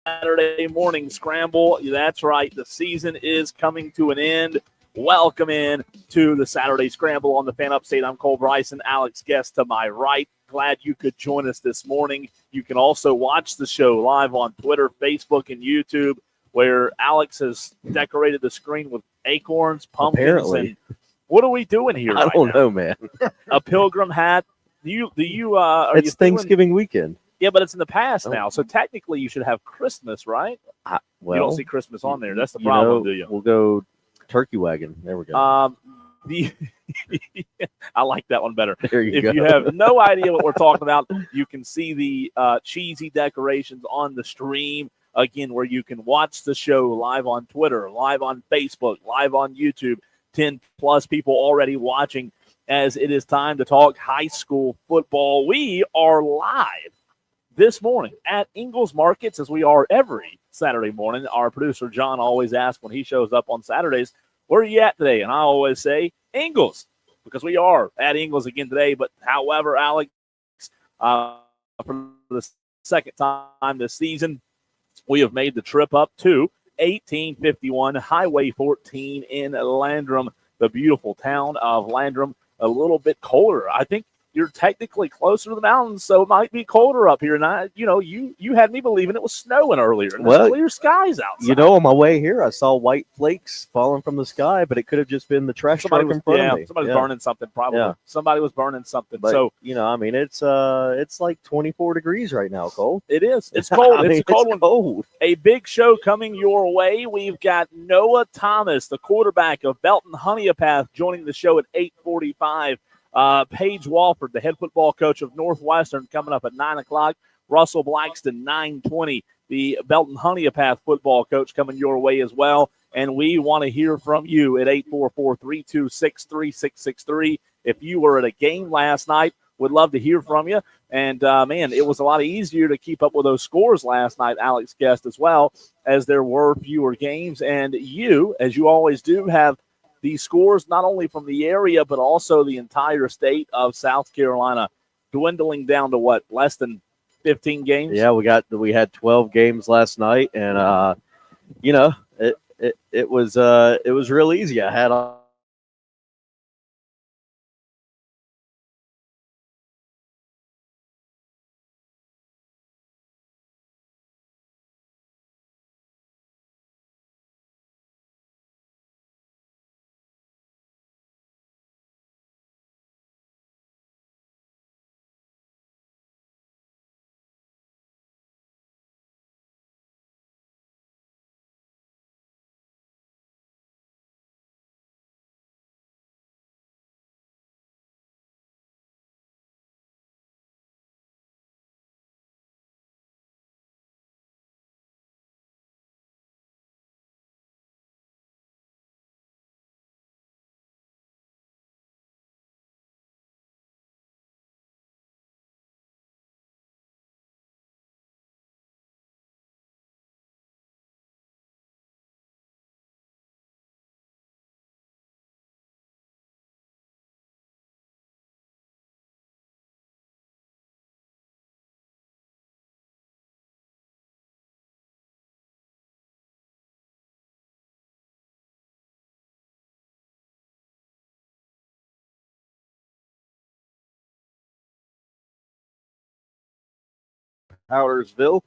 Saturday morning scramble. That's right. The season is coming to an end. Welcome in to the Saturday Scramble on the Fan Upstate. I'm Cole Bryson, Alex Guest to my right. Glad you could join us this morning. You can also watch the show live on Twitter, Facebook, and YouTube, where Alex has decorated the screen with acorns, pumpkins, Apparently. and what are we doing here? I don't know, man. A pilgrim hat. It's Thanksgiving weekend. Yeah, but it's in the past now, so technically you should have Christmas, right? Well, you don't see Christmas on there. That's the problem, do you? We'll go turkey wagon. There we go. I like that one better. There you go. If you have no idea what we're talking about, you can see the cheesy decorations on the stream, again, where you can watch the show live on Twitter, live on Facebook, live on YouTube. 10-plus people already watching as it is time to talk high school football. We are live this morning at Ingles Markets, as we are every Saturday morning. Our producer, John, always asks when he shows up on Saturdays, where are you at today? And I always say, Ingles, because we are at Ingles again today. But however, Alex, for the second time this season, we have made the trip up to 1851 Highway 14 in Landrum, the beautiful town of Landrum. A little bit colder. I think you're technically closer to the mountains, so it might be colder up here. And you had me believing it was snowing earlier. And there's clear skies outside. On my way here, I saw white flakes falling from the sky, but it could have just been the trash truck in front of me. Somebody's burning something, probably. Yeah. Somebody was burning something. But, so it's like 24 degrees right now, Cole. It is. It's cold. It's cold. Cold. A big show coming your way. We've got Noah Thomas, the quarterback of Belton Honeypath, joining the show at 8:45. Paige Walford, the head football coach of Northwestern, coming up at 9 o'clock. Russell Blackston, 9:20, the Belton Honeypath football coach, coming your way as well. And we want to hear from you at 844-326-3663. If you were at a game last night, would love to hear from you. And, man, it was a lot easier to keep up with those scores last night, Alex Guest, as well, as there were fewer games. And you, as you always do, have these scores not only from the area but also the entire state of South Carolina, dwindling down to what, less than 15 games? Yeah, we had 12 games last night, and it was real easy. I had Powdersville,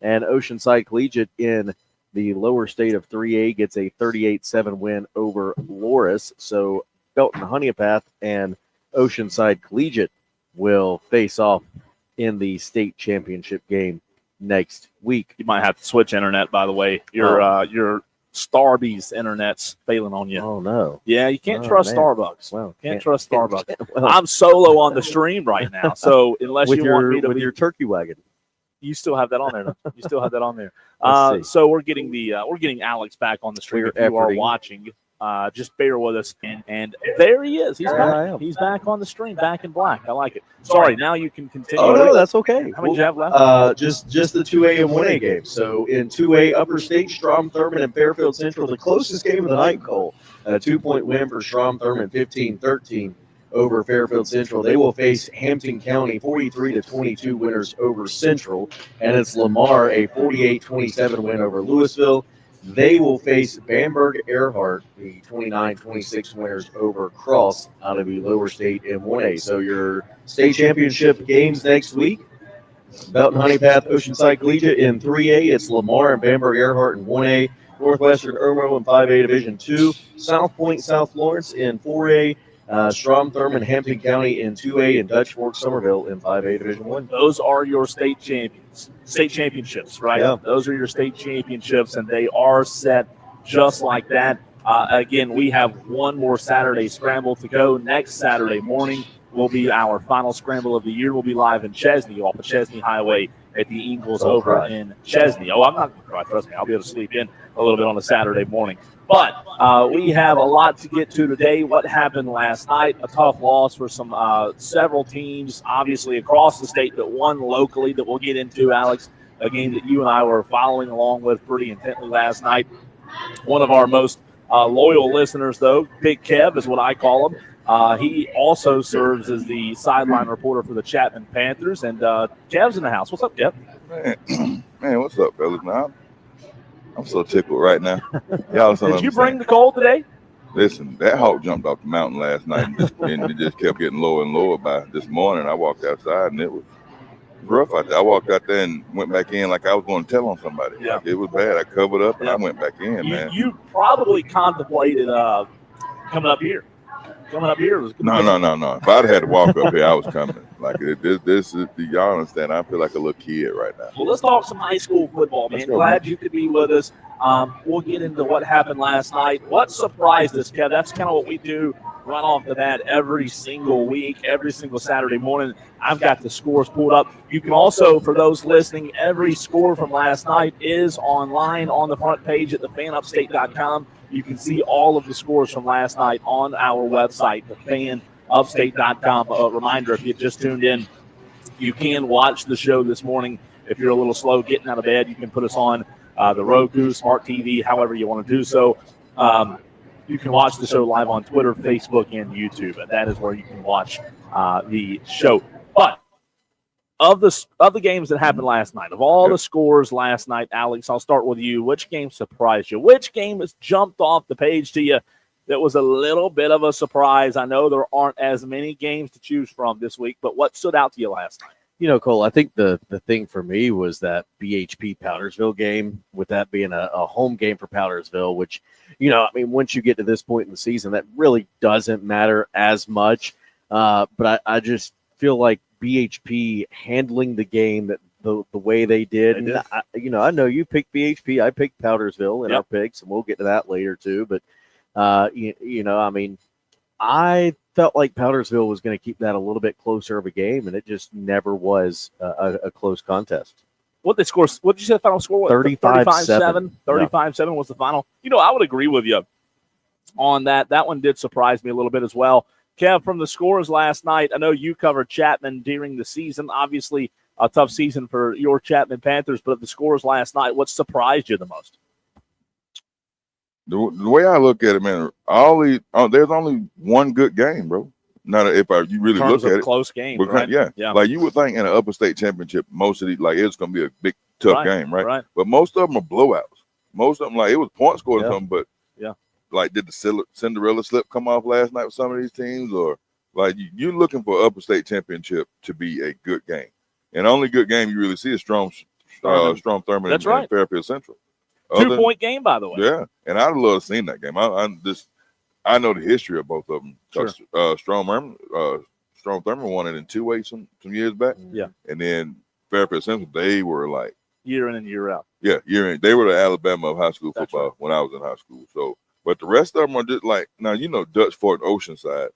and Oceanside Collegiate in the lower state of 3A gets a 38-7 win over Loris. So Belton Honeypath and Oceanside Collegiate will face off in the state championship game next week. You might have to switch internet, by the way. Your Starbucks internet's failing on you. Oh, no. Yeah, you can't trust man. Starbucks. Well, can't trust Starbucks. I'm solo on the stream right now, so unless you want me to with your turkey wagon. You still have that on there. You still have that on there. So we're getting Alex back on the stream. If you are watching, just bear with us. And there he is. He's back. He's back on the stream, back in black. I like it. Sorry, now you can continue. Oh, no, that's okay. How many do you have left? Just the 2A and 1A games. So in 2A, Upperstate, Strom Thurmond, and Fairfield Central, the closest game of the night, Cole. A 2-point win for Strom Thurmond, 15-13 over Fairfield Central. They will face Hampton County, 43-22 winners over Central. And it's Lamar, a 48-27 win over Louisville. They will face Bamberg Earhart, the 29-26 winners over Cross out of the lower state in 1A. So your state championship games next week. Belton Honey Path, Oceanside Collegiate in 3A. It's Lamar and Bamberg Earhart in 1A. Northwestern Irmo in 5A Division 2. South Point South Florence in 4A. Strom Thurmond Hampton County in 2A. And Dutch Fork Somerville in 5A Division 1. Those are your state championships, right? Yeah. Those are your state championships, and they are set just like that. Again, we have one more Saturday Scramble to go. Next Saturday morning will be our final Scramble of the year. We'll be live in Chesney off the Chesney Highway at the Ingles over in Chesney. Oh, I'm not going to cry. Trust me. I'll be able to sleep in a little bit on a Saturday morning. But we have a lot to get to today. What happened last night? A tough loss for several teams, obviously across the state, but one locally that we'll get into, Alex, a game that you and I were following along with pretty intently last night. One of our most loyal listeners, though, Big Kev is what I call him. He also serves as the sideline reporter for the Chapman Panthers. And Kev's in the house. What's up, Kev? Man, what's up, fellas? Now, I'm so tickled right now. Y'all Did you bring the cold today? Listen, that hawk jumped off the mountain last night, and it just kept getting lower and lower. By this morning, I walked outside, and it was rough out there. I walked out there and went back in like I was going to tell on somebody. Yeah. Like, it was bad. I covered up, and I went back in, man. You probably contemplated coming up here. Coming up here was good. No. If I'd had to walk up here, I was coming. Like this is y'all understand? I feel like a little kid right now. Well, let's talk some high school football, man. Glad you could be with us. We'll get into what happened last night. What surprised us, Kev? That's kind of what we do right off the bat every single week, every single Saturday morning. I've got the scores pulled up. You can also, for those listening, every score from last night is online on the front page at thefanupstate.com. You can see all of the scores from last night on our website, thefanupstate.com. A reminder, if you just tuned in, you can watch the show this morning. If you're a little slow getting out of bed, you can put us on the Roku, Smart TV, however you want to do so. You can watch the show live on Twitter, Facebook, and YouTube, and that is where you can watch the show. But of the games that happened last night, of all the scores last night, Alex, I'll start with you. Which game surprised you? Which game has jumped off the page to you that was a little bit of a surprise? I know there aren't as many games to choose from this week, but what stood out to you last night? You know, Cole, I think the thing for me was that BHP Powdersville game, with that being a home game for Powdersville, which, you know, I mean, once you get to this point in the season, that really doesn't matter as much. But I just feel like BHP handling the game that the way they did. And I know you picked BHP. I picked Powdersville in our picks, and we'll get to that later too. But, I mean, I felt like Powdersville was going to keep that a little bit closer of a game, and it just never was a close contest. What did you say the final score was? 35-7. 35-7 was the final. You know, I would agree with you on that. That one did surprise me a little bit as well. Kev, from the scores last night, I know you covered Chapman during the season. Obviously, a tough season for your Chapman Panthers, but of the scores last night, what surprised you the most? The way I look at it, man, there's only one good game, bro. Not if you really look at it, close game, right? Yeah. Like you would think in an Upperstate championship, most of these, like, it's going to be a big, tough game, right? But most of them are blowouts. Most of them, like, it was point scored or something, but like, did the Cinderella slip come off last night with some of these teams, or like you're looking for Upperstate championship to be a good game, and the only good game you really see is Strom Thurmond and Fairfield Central. 2-point game, by the way. Yeah, and I'd love to see that game. I know the history of both of them. Sure. Strom Thurmond won it in 2-way some years back. Yeah, and then Fairfield Central, they were like year in and year out. Yeah, year in. They were the Alabama of high school football when I was in high school. So, but the rest of them are just like, now, you know, Dutch Fork, Oceanside.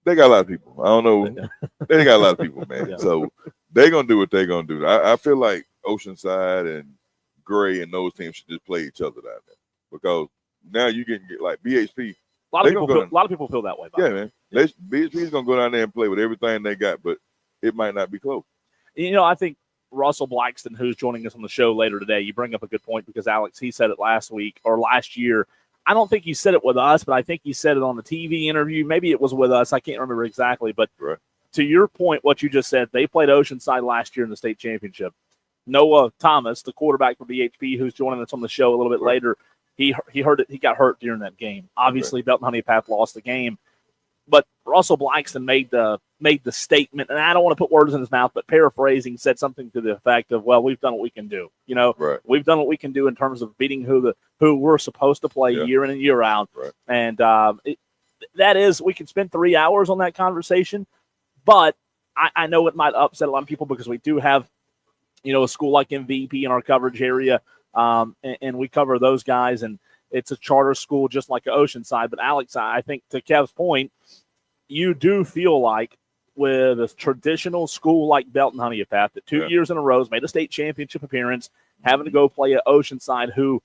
They got a lot of people. I don't know. They got a lot of people, man. Yeah. So they're going to do what they're going to do. I feel like Oceanside and Gray and those teams should just play each other down there, because now you can get like BHP. A lot of people feel that way. Man. BHP is going to go down there and play with everything they got, but it might not be close. You know, I think Russell Blackston, who's joining us on the show later today, you bring up a good point, because Alex, he said it last year. I don't think you said it with us, but I think you said it on the TV interview. Maybe it was with us. I can't remember exactly. But to your point, what you just said, they played Oceanside last year in the state championship. Noah Thomas, the quarterback for BHP, who's joining us on the show a little bit later, he got hurt during that game. Obviously, Belton Honey Path lost the game. But Russell Blackston made the statement, and I don't want to put words in his mouth, but paraphrasing, said something to the effect of, "Well, we've done what we can do. We've done what we can do in terms of beating who we're supposed to play year in and year out." Right. And that is, we can spend 3 hours on that conversation, but I know it might upset a lot of people because we do have, a school like MVP in our coverage area, and we cover those guys, and it's a charter school just like Oceanside. But Alex, I think to Kev's point, you do feel like with a traditional school like Belton Honey Path that 2 years in a row has made a state championship appearance, having to go play at Oceanside, who,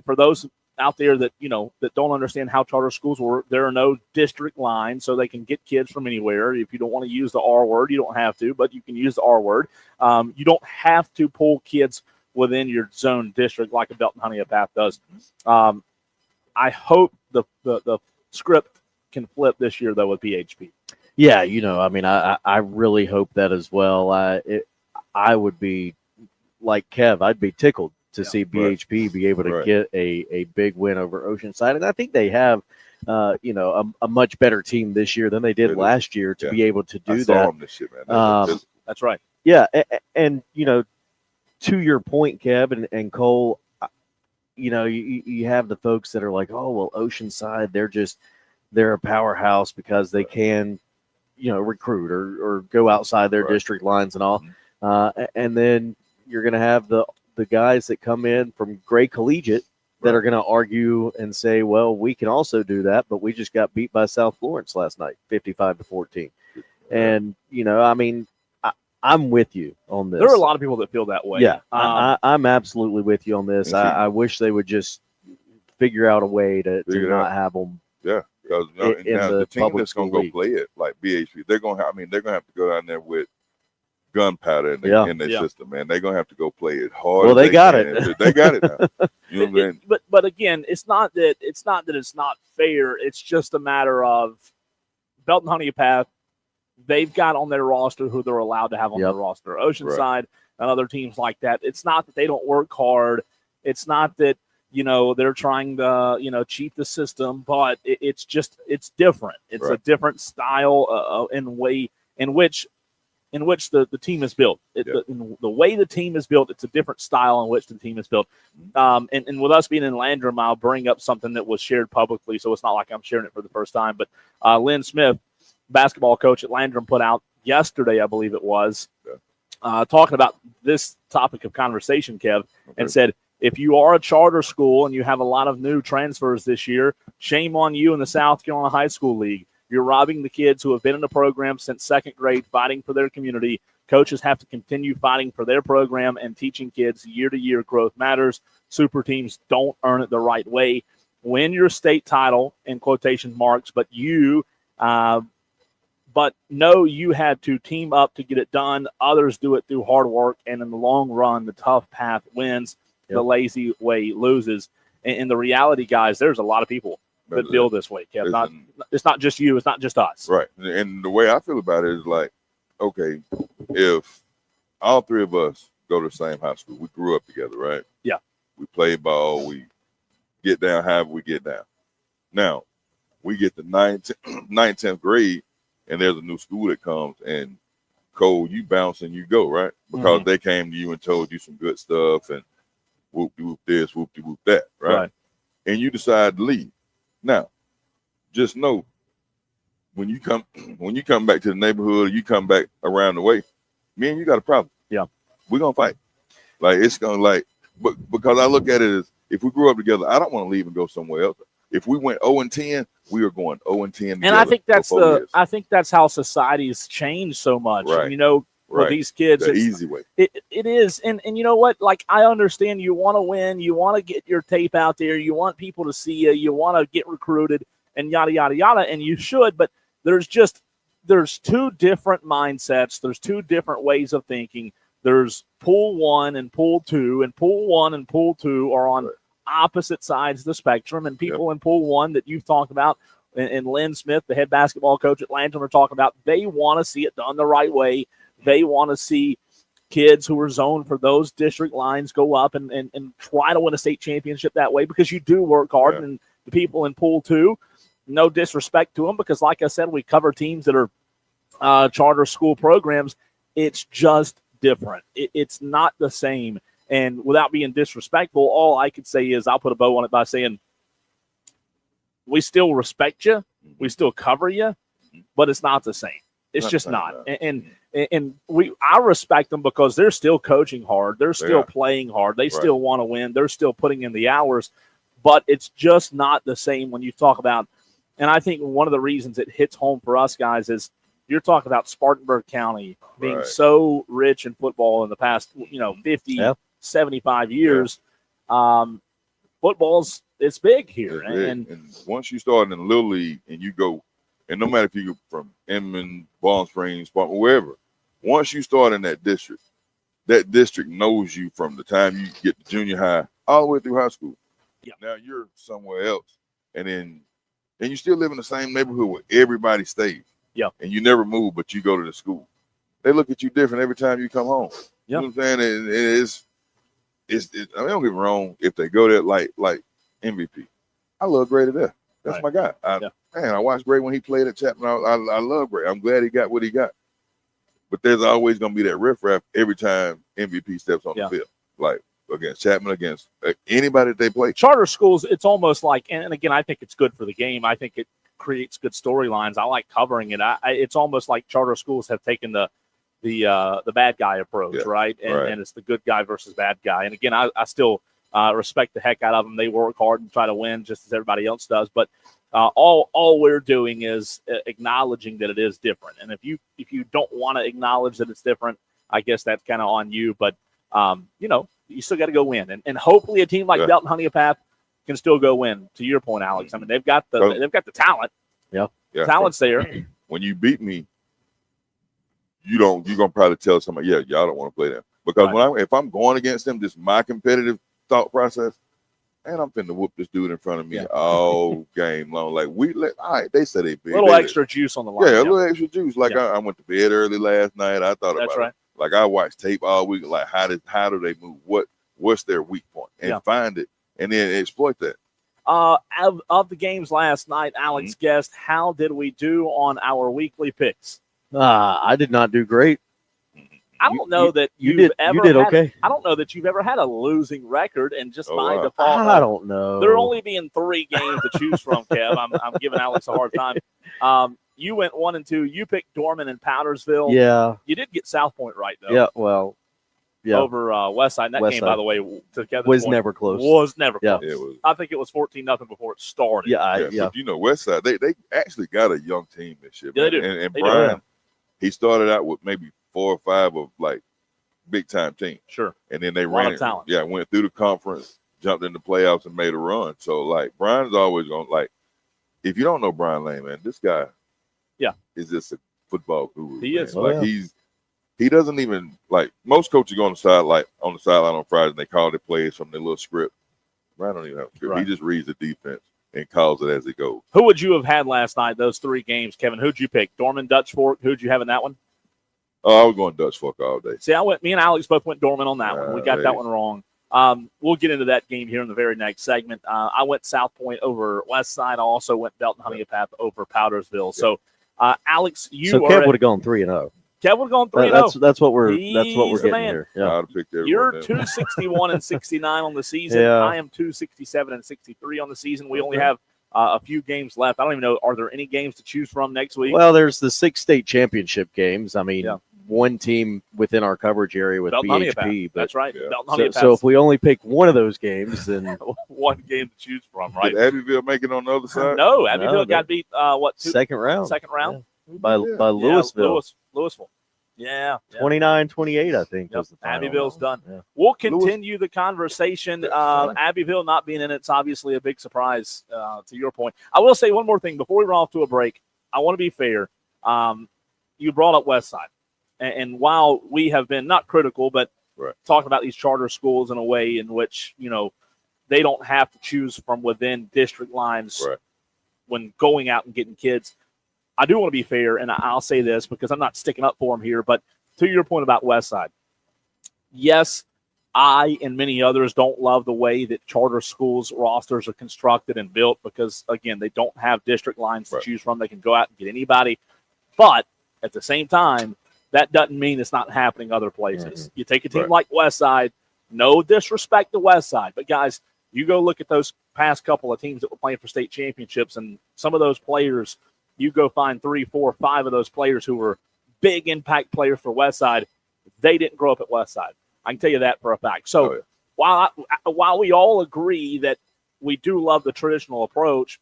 for those out there that that don't understand how charter schools work, there are no district lines, so they can get kids from anywhere. If you don't want to use the R word, you don't have to, but you can use the R word. You don't have to pull kids within your zone district like a Belton Honey Path does. I hope the script can flip this year, though, with PHP. Yeah, I really hope that as well. I would be like Kev. I'd be tickled to see BHP be able to get a big win over Oceanside, and I think they have, a much better team this year than they did last year to be able to do that. This year, man. That's right. Yeah, and to your point, Kev and Cole, you have the folks that are like, oh well, Oceanside, they're a powerhouse because they can, recruit or go outside their district lines and all. And then you're going to have the guys that come in from Gray Collegiate that are going to argue and say, well, we can also do that, but we just got beat by South Florence last night, 55-14. And, I'm with you on this. There are a lot of people that feel that way. Yeah, I'm absolutely with you on this. I wish they would just figure out a way to not have them. Yeah, because now the team that's going to go play it like BHP, they're going to have to go down there with gunpowder in their system, man. They're going to have to go play it hard. Well, they got it. They got it now. You know what I mean? But again, it's not that it's not fair. It's just a matter of Belton Honey Path. They've got on their roster who they're allowed to have on their roster. Oceanside and other teams like that. It's not that they don't work hard. It's not that they're trying to cheat the system, but it's different. It's a different style and way in which the team is built. The way the team is built, it's a different style in which the team is built. And with us being in Landrum, I'll bring up something that was shared publicly, so it's not like I'm sharing it for the first time. But Lynn Smith, basketball coach at Landrum, put out yesterday, I believe it was, talking about this topic of conversation, Kev, and said, if you are a charter school and you have a lot of new transfers this year, shame on you in the South Carolina High School League. You're robbing the kids who have been in the program since second grade, fighting for their community. Coaches have to continue fighting for their program and teaching kids year-to-year growth matters. Super teams don't earn it the right way. Win your state title, in quotation marks, but know you had to team up to get it done. Others do it through hard work, and in the long run, the tough path wins. The lazy way loses. And the reality, guys, there's a lot of people that feel this way, Kev. It's not just you. It's not just us. Right. And the way I feel about it is like, okay, if all three of us go to the same high school, we grew up together, right? Yeah. We play ball. We get down however we get down. Now, we get to 9th, 10th grade, and there's a new school that comes, and Cole, you bounce and you go, right? Because they came to you and told you some good stuff, and whoop-de-whoop this, whoop-de-whoop that, right? And you decide to leave. Now, just know when you come back to the neighborhood, you come back around the way, me and you got a problem. Yeah. We're gonna fight. Like it's gonna but because I look at it as if we grew up together, I don't want to leave and go somewhere else. If we went 0-10, we are going 0-10. And I think that's how society's changed so much. Right. For these kids, the easy way. It is, and you know what? Like, I understand you want to win, you want to get your tape out there, you want people to see you, you want to get recruited, and yada yada yada, and you should. But there's two different mindsets. There's two different ways of thinking. There's pool one and pool two, and pool one and pool two are on opposite sides of the spectrum, and people in Pool 1 that you've talked about, and Lynn Smith, the head basketball coach at Lantern, are talking about, they want to see it done the right way. They want to see kids who are zoned for those district lines go up and try to win a state championship that way, because you do work hard. And the people in Pool 2, no disrespect to them, because like I said, we cover teams that are charter school programs. It's just different. It's not the same. And without being disrespectful, all I could say is I'll put a bow on it by saying we still respect you. We still cover you, but it's not the same. It's just not. And I respect them because they're still coaching hard. They're still playing hard. They still want to win. They're still putting in the hours, but it's just not the same when you talk about, and I think one of the reasons it hits home for us guys is you're talking about Spartanburg County being so rich in football in the past, 50, 75 years. Football's, it's big here. And once you start in the Little League and you go, and no matter if you go from Inman, Balm Springs, wherever, once you start in that district knows you from the time you get to junior high all the way through high school. Yeah. Now you're somewhere else. And you still live in the same neighborhood where everybody stays. Yeah. And you never move, but you go to the school. They look at you different every time you come home. Yeah. You know what I'm saying? I mean, don't get me wrong, if they go there like MVP. I love Grady there. That's my guy. Man, I watched Gray when he played at Chapman. I love Gray. I'm glad he got what he got. But there's always going to be that riffraff every time MVP steps on the field. Like against Chapman, against anybody that they play. Charter schools, it's almost like, and again, I think it's good for the game. I think it creates good storylines. I like covering it. It's almost like charter schools have taken the bad guy approach, right? And it's the good guy versus bad guy. And again, I still respect the heck out of them. They work hard and try to win just as everybody else does. But all we're doing is acknowledging that it is different. And if you don't want to acknowledge that it's different, I guess that's kind of on you. But you still got to go win. And hopefully a team like Belton Honeypath can still go win. To your point, Alex, I mean they've got the talent. Yeah. Talent's there. When you beat me, you're gonna probably tell somebody, y'all don't want to play them, because if I'm going against them, just my competitive thought process, and I'm finna whoop this dude in front of me all game long. Like they said they big. A little extra juice on the line. Yeah, a little extra juice. Like I went to bed early last night. I thought about it. Like I watched tape all week. Like how do they move? What's their weak point? And find it, and then exploit that. Of the games last night, Alex guessed, how did we do on our weekly picks? I did not do great. I don't know that you did okay. I don't know that you've ever had a losing record, and just by default, I don't know. There only being 3 games to choose from, Kev. I'm giving Alex a hard time. You went 1-2. You picked Dorman and Powdersville. Yeah. You did get South Point right though. Yeah. Well. Yeah. Over Westside. And that game, by the way, together was never close. Was never close. Yeah, it was. I think it was 14-0 before it started. Yeah. But Westside, they actually got a young team this year. Yeah, they do. And Brian, he started out with maybe 4 or 5 of like big time teams. Sure. And then they ran it. Yeah, went through the conference, jumped in the playoffs, and made a run. So like Brian's always going, like, if you don't know Brian Lane, man, this guy is just a football guru. He is. Like he doesn't even, like, most coaches go on the sideline on Friday and they call their plays from their little script. Brian don't even have a script. Right. He just reads the defense and calls it as it goes. Who would you have had last night, those 3 games, Kevin? Who'd you pick? Dorman, Dutch Fork? Who'd you have in that one? Oh, I was going Dutch Fork all day. See, me and Alex both went Dorman on that one. We got that one wrong. We'll get into that game here in the very next segment. I went South Point over Westside. I also went Belton Honeypath over Powdersville. Yeah. So, Alex, Kev would have gone 3-0. Kev would have gone 3-0. That's what we're getting here. Yeah. You're 261-69 on the season. Yeah. I am 267-63 on the season. We only have a few games left. I don't even know. Are there any games to choose from next week? Well, there's the 6 state championship games. I mean, one team within our coverage area with BHP. That's right. Yeah. So if we only pick one of those games, then one game to choose from, right? Did Abbeville make it on the other side? No, Abbeville got beat. Second round. Yeah. By Louisville. Louisville. Yeah. 29-28, I think. Was the final Abbeville's round. done. Yeah. We'll continue the conversation. Abbeville not being in it's obviously a big surprise to your point. I will say one more thing before we run off to a break. I want to be fair. You brought up Westside. And while we have been not critical, but talking about these charter schools in a way in which, they don't have to choose from within district lines when going out and getting kids. I do want to be fair, and I'll say this because I'm not sticking up for them here, but to your point about Westside, yes, I and many others don't love the way that charter schools rosters are constructed and built because, again, they don't have district lines to choose from. They can go out and get anybody. But at the same time, that doesn't mean it's not happening other places. You take a team like Westside, no disrespect to Westside, but guys, you go look at those past couple of teams that were playing for state championships, and some of those players, you go find 3, 4, 5 of those players who were big impact players for Westside. They didn't grow up at Westside. I can tell you that for a fact. So while we all agree that we do love the traditional approach,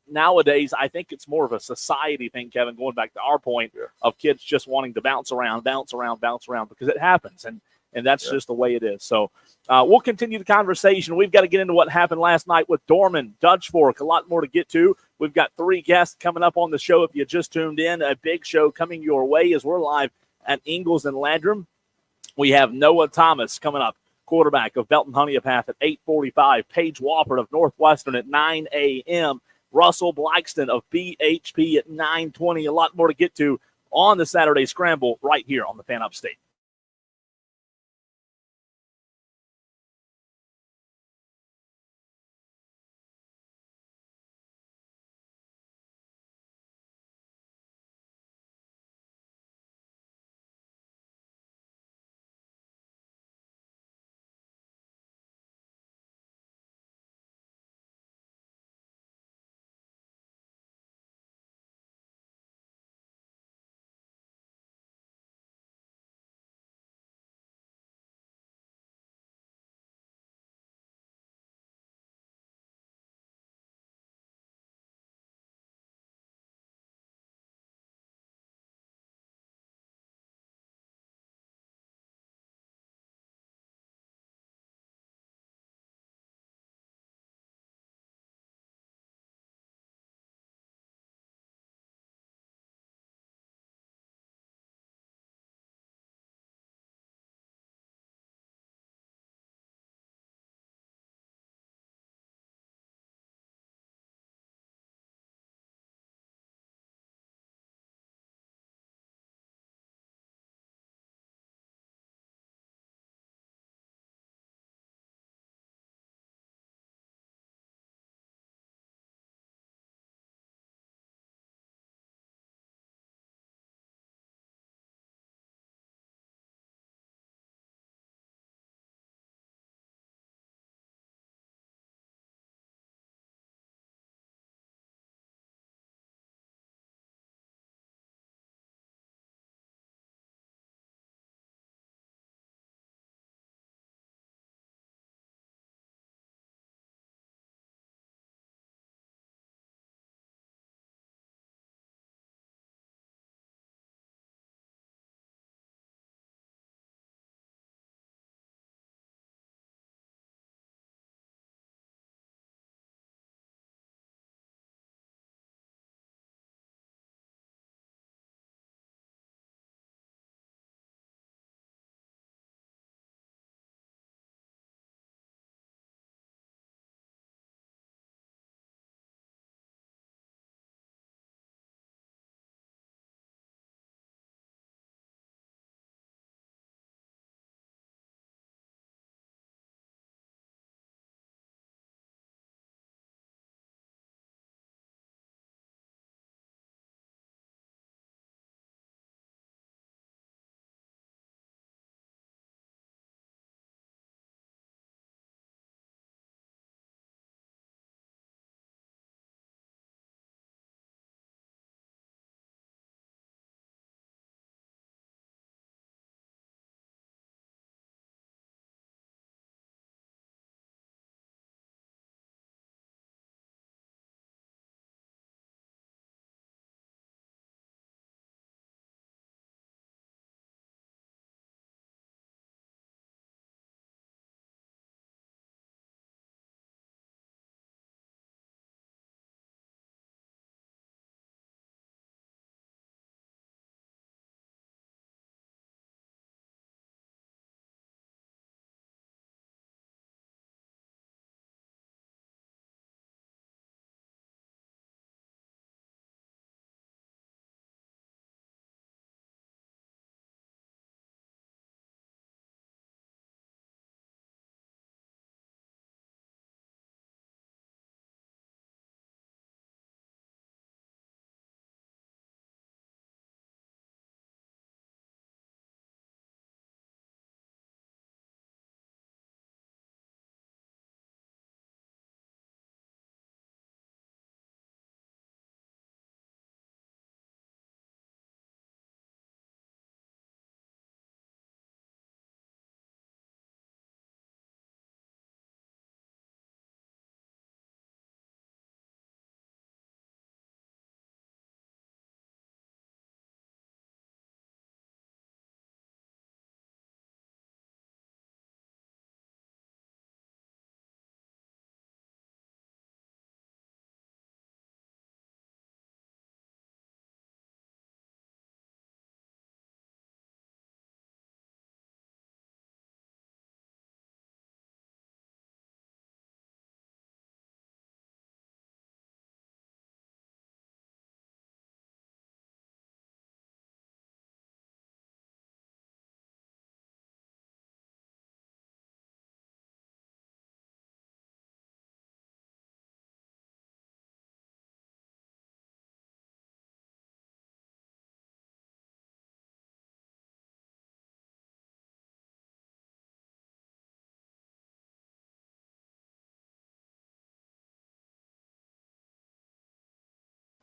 nowadays I think it's more of a society thing, Kevin, going back to our point of kids just wanting to bounce around because it happens. And that's just the way it is. So we'll continue the conversation. We've got to get into what happened last night with Dorman, Dutch Fork, a lot more to get to. We've got 3 guests coming up on the show. If you just tuned in, a big show coming your way as we're live at Ingalls and Landrum. We have Noah Thomas coming up, quarterback of Belton Honeypath at 8:45. Paige Wofford of Northwestern at 9 a.m. Russell Blackston of BHP at 9:20. A lot more to get to on the Saturday Scramble right here on the Fan Upstate.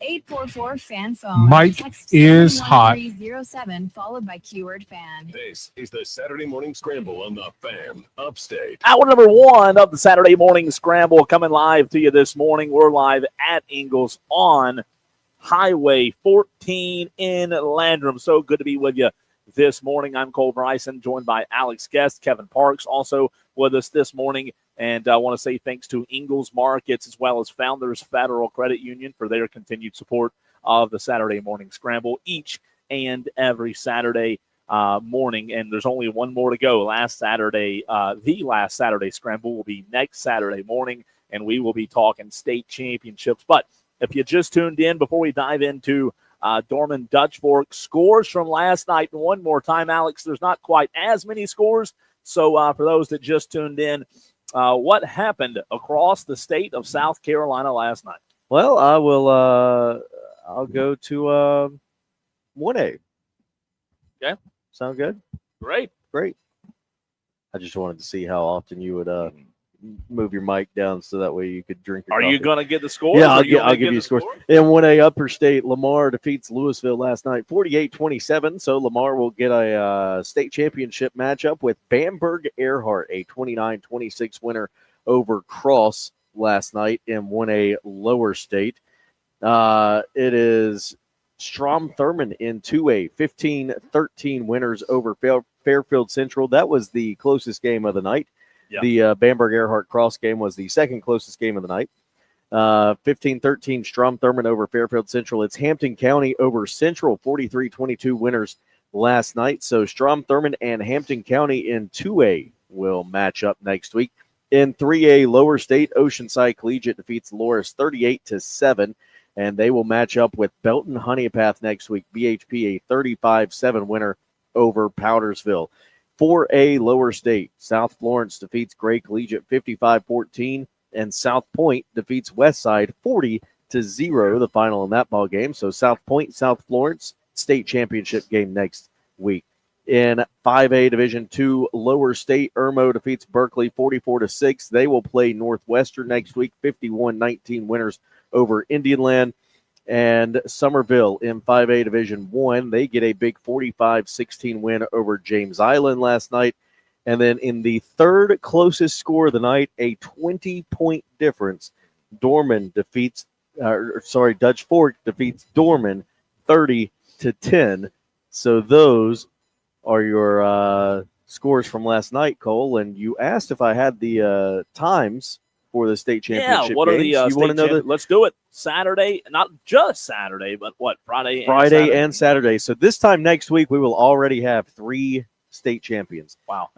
844-FAN phone. Mike Text is hot. 71307 followed by keyword fan. This is the Saturday Morning Scramble on the Fan Upstate. Hour number 1 of the Saturday Morning Scramble coming live to you this morning. We're live at Ingalls on Highway 14 in Landrum. So good to be with you this morning. I'm Cole Bryson, joined by Alex Guest, Kevin Parks, also with us this morning. And I want to say thanks to Ingalls Markets as well as Founders Federal Credit Union for their continued support of the Saturday Morning Scramble each and every Saturday morning. And there's only one more to go. The last Saturday Scramble will be next Saturday morning, and we will be talking state championships. But if you just tuned in, before we dive into Dorman Dutch Fork scores from last night, and one more time, Alex, there's not quite as many scores. So for those that just tuned in, what happened across the state of South Carolina last night? Well, I'll go to 1A. Okay. Sound good? Great. I just wanted to see how often you would move your mic down so that way you could drink your Are coffee. you going to get the scores? Yeah, I'll give you scores. In 1A, Upperstate, Lamar defeats Louisville last night 48-27. So Lamar will get a state championship matchup with Bamberg Earhart, a 29-26 winner over Cross last night in 1A Lower State. It is Strom Thurmond in 2A, 15-13 winners over Fairfield Central. That was the closest game of the night. Yeah. The Bamberg Earhart Cross game was the second closest game of the night. 15-13 Strom Thurmond over Fairfield Central. It's Hampton County over Central, 43-22 winners last night. So Strom Thurmond and Hampton County in 2A will match up next week. In 3A Lower State, Oceanside Collegiate defeats Loris 38-7, and they will match up with Belton Honeypath next week. BHP a 35-7 winner over Powdersville. 4A Lower State, South Florence defeats Gray Collegiate 55-14, and South Point defeats Westside 40-0, the final in that ball game. So South Point, South Florence, state championship game next week. In 5A Division II Lower State, Irmo defeats Berkeley 44-6. They will play Northwestern next week, 51-19 winners over Indianland. And Somerville in 5A Division I, they get a big 45-16 win over James Island last night. And then in the third closest score of the night, a 20-point difference, Dutch Fork defeats Dorman 30-10. So those are your scores from last night, Cole. And you asked if I had the times for the state championship. Yeah, what are the you want to know let's do it. Saturday, not just Saturday, but what, Friday and Saturday. So this time next week, we will already have 3 state champions. Wow.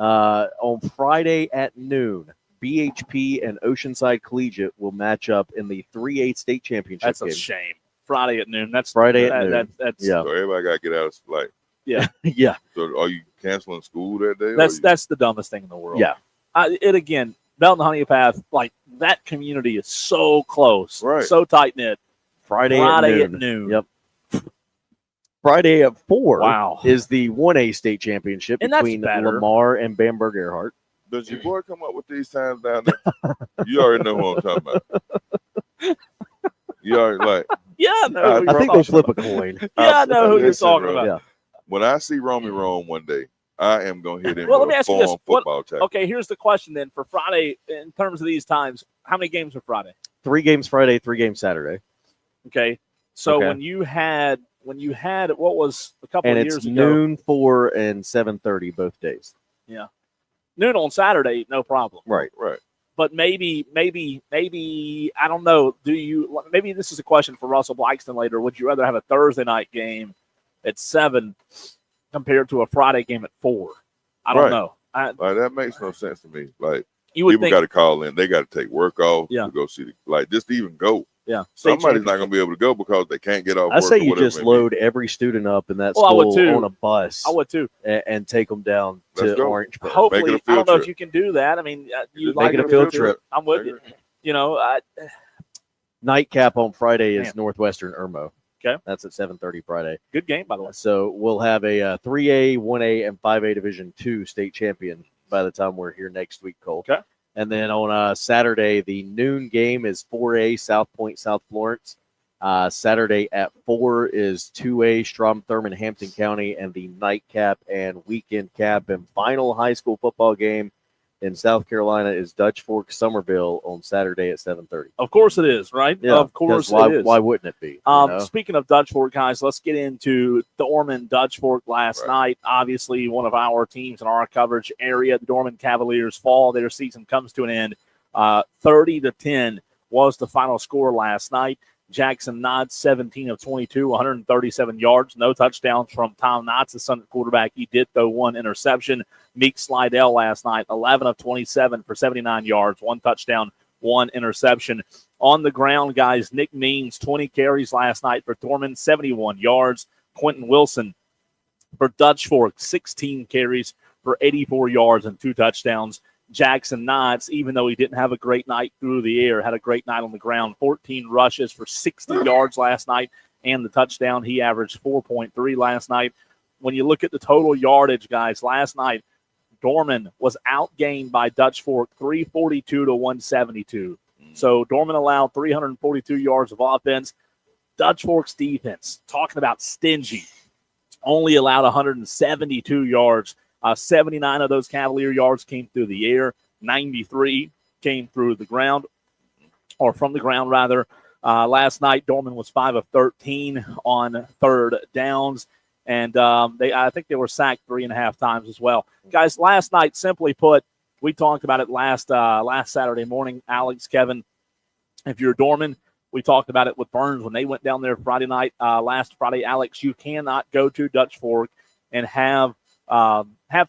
On Friday at noon, BHP and Oceanside Collegiate will match up in the 3A state championship That's game. a shame. Friday at noon. That's Friday at noon. So everybody got to get out of like. Yeah. Yeah. So are you canceling school that day? That's the dumbest thing in the world. Yeah. Again, Belton Honeypath, like that community is so close, right? So tight knit. Friday at noon. Yep. Friday at 4 is the 1A state championship between Lamar and Bamberg Earhart. Does your boy come up with these times down there? You already know what I'm talking about. You already like. Yeah, no. I think we'll flip a coin. Yeah, I know who you're talking about. Yeah. When I see Romy Rome one day, I am going to hit him let me ask you this. Football tackle. Okay, here's the question then. For Friday, in terms of these times, how many games are Friday? 3 games Friday, 3 games Saturday. Okay. So when you had what was a couple of years ago. And it's noon, 4, and 7:30 both days. Yeah. Noon on Saturday, no problem. Right. But maybe, I don't know. Maybe this is a question for Russell Blackston later. Would you rather have a Thursday night game at 7 compared to a Friday game at 4? I don't know. That makes no sense to me. Like, people got to call in. They got to take work off to go see just to even go. Yeah. Somebody's not going to be able to go because they can't get off work. I say you just load every student up in that school on a bus. I would too. And take them down to Orange. Hopefully, I don't know if you can do that. I mean, you make it a field trip. I'm with you. Nightcap on Friday is Northwestern Irmo. Okay. That's at 7:30 Friday. Good game, by the way. So we'll have a 3A, 1A, and 5A Division II state champion by the time we're here next week, Cole. Okay. And then on Saturday, the noon game is 4A, South Point, South Florence. Saturday at 4 is 2A, Strom Thurmond, Hampton County, and the nightcap and weekend cap and final high school football game in South Carolina is Dutch Fork Summerville on Saturday at 7:30. Of course it is, right? Yeah, of course why, it is. Why wouldn't it be? Speaking of Dutch Fork, guys, let's get into Dorman Dutch Fork last night. Obviously, one of our teams in our coverage area, the Dorman Cavaliers fall. Their season comes to an end. 30-10 was the final score last night. Jackson Knotts, 17 of 22, 137 yards. No touchdowns from Tom Knotts, the Sun quarterback. He did throw one interception. Meek Slidell last night, 11 of 27 for 79 yards, one touchdown, one interception. On the ground, guys, Nick Means, 20 carries last night for Dorman, 71 yards. Quentin Wilson for Dutch Fork, 16 carries for 84 yards and 2 touchdowns. Jackson Knotts, even though he didn't have a great night through the air, had a great night on the ground. 14 rushes for 60 yards last night and the touchdown. He averaged 4.3 last night. When you look at the total yardage, guys, last night, Dorman was outgained by Dutch Fork 342 to 172. So Dorman allowed 342 yards of offense. Dutch Fork's defense, talking about stingy, only allowed 172 yards. 79 of those Cavalier yards came through the air. 93 came through the ground, or from the ground, rather. Last night, Dorman was 5 of 13 on third downs, and I think they were sacked 3.5 times as well. Guys, last night, simply put, we talked about it last Saturday morning. Alex, Kevin, if you're Dorman, we talked about it with Burns when they went down there Friday night. Last Friday, Alex, you cannot go to Dutch Fork and have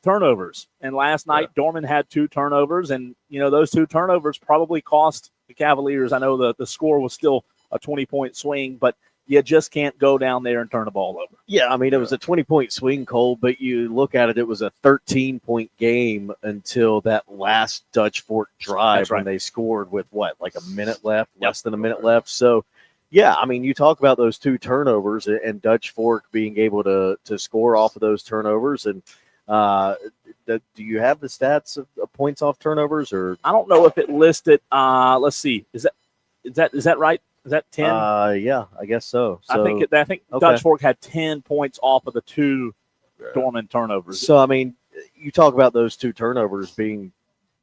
turnovers. And last night, Dorman had 2 turnovers, and, those 2 turnovers probably cost the Cavaliers. I know the score was still a 20-point swing, but you just can't go down there and turn the ball over. Yeah, I mean, it was a 20-point swing, Cole, but you look at it, it was a 13-point game until that last Dutch Fork drive when they scored with, like a minute left, less than a minute left. So, yeah, I mean, you talk about those 2 turnovers and Dutch Fork being able to score off of those turnovers. And do you have the stats of points off turnovers? Or I don't know if it listed. Let's see. Is that right? Is that 10? Yeah, I guess so. I think Dutch Fork had 10 points off of the 2 Dorman turnovers. So, I mean, you talk about those 2 turnovers being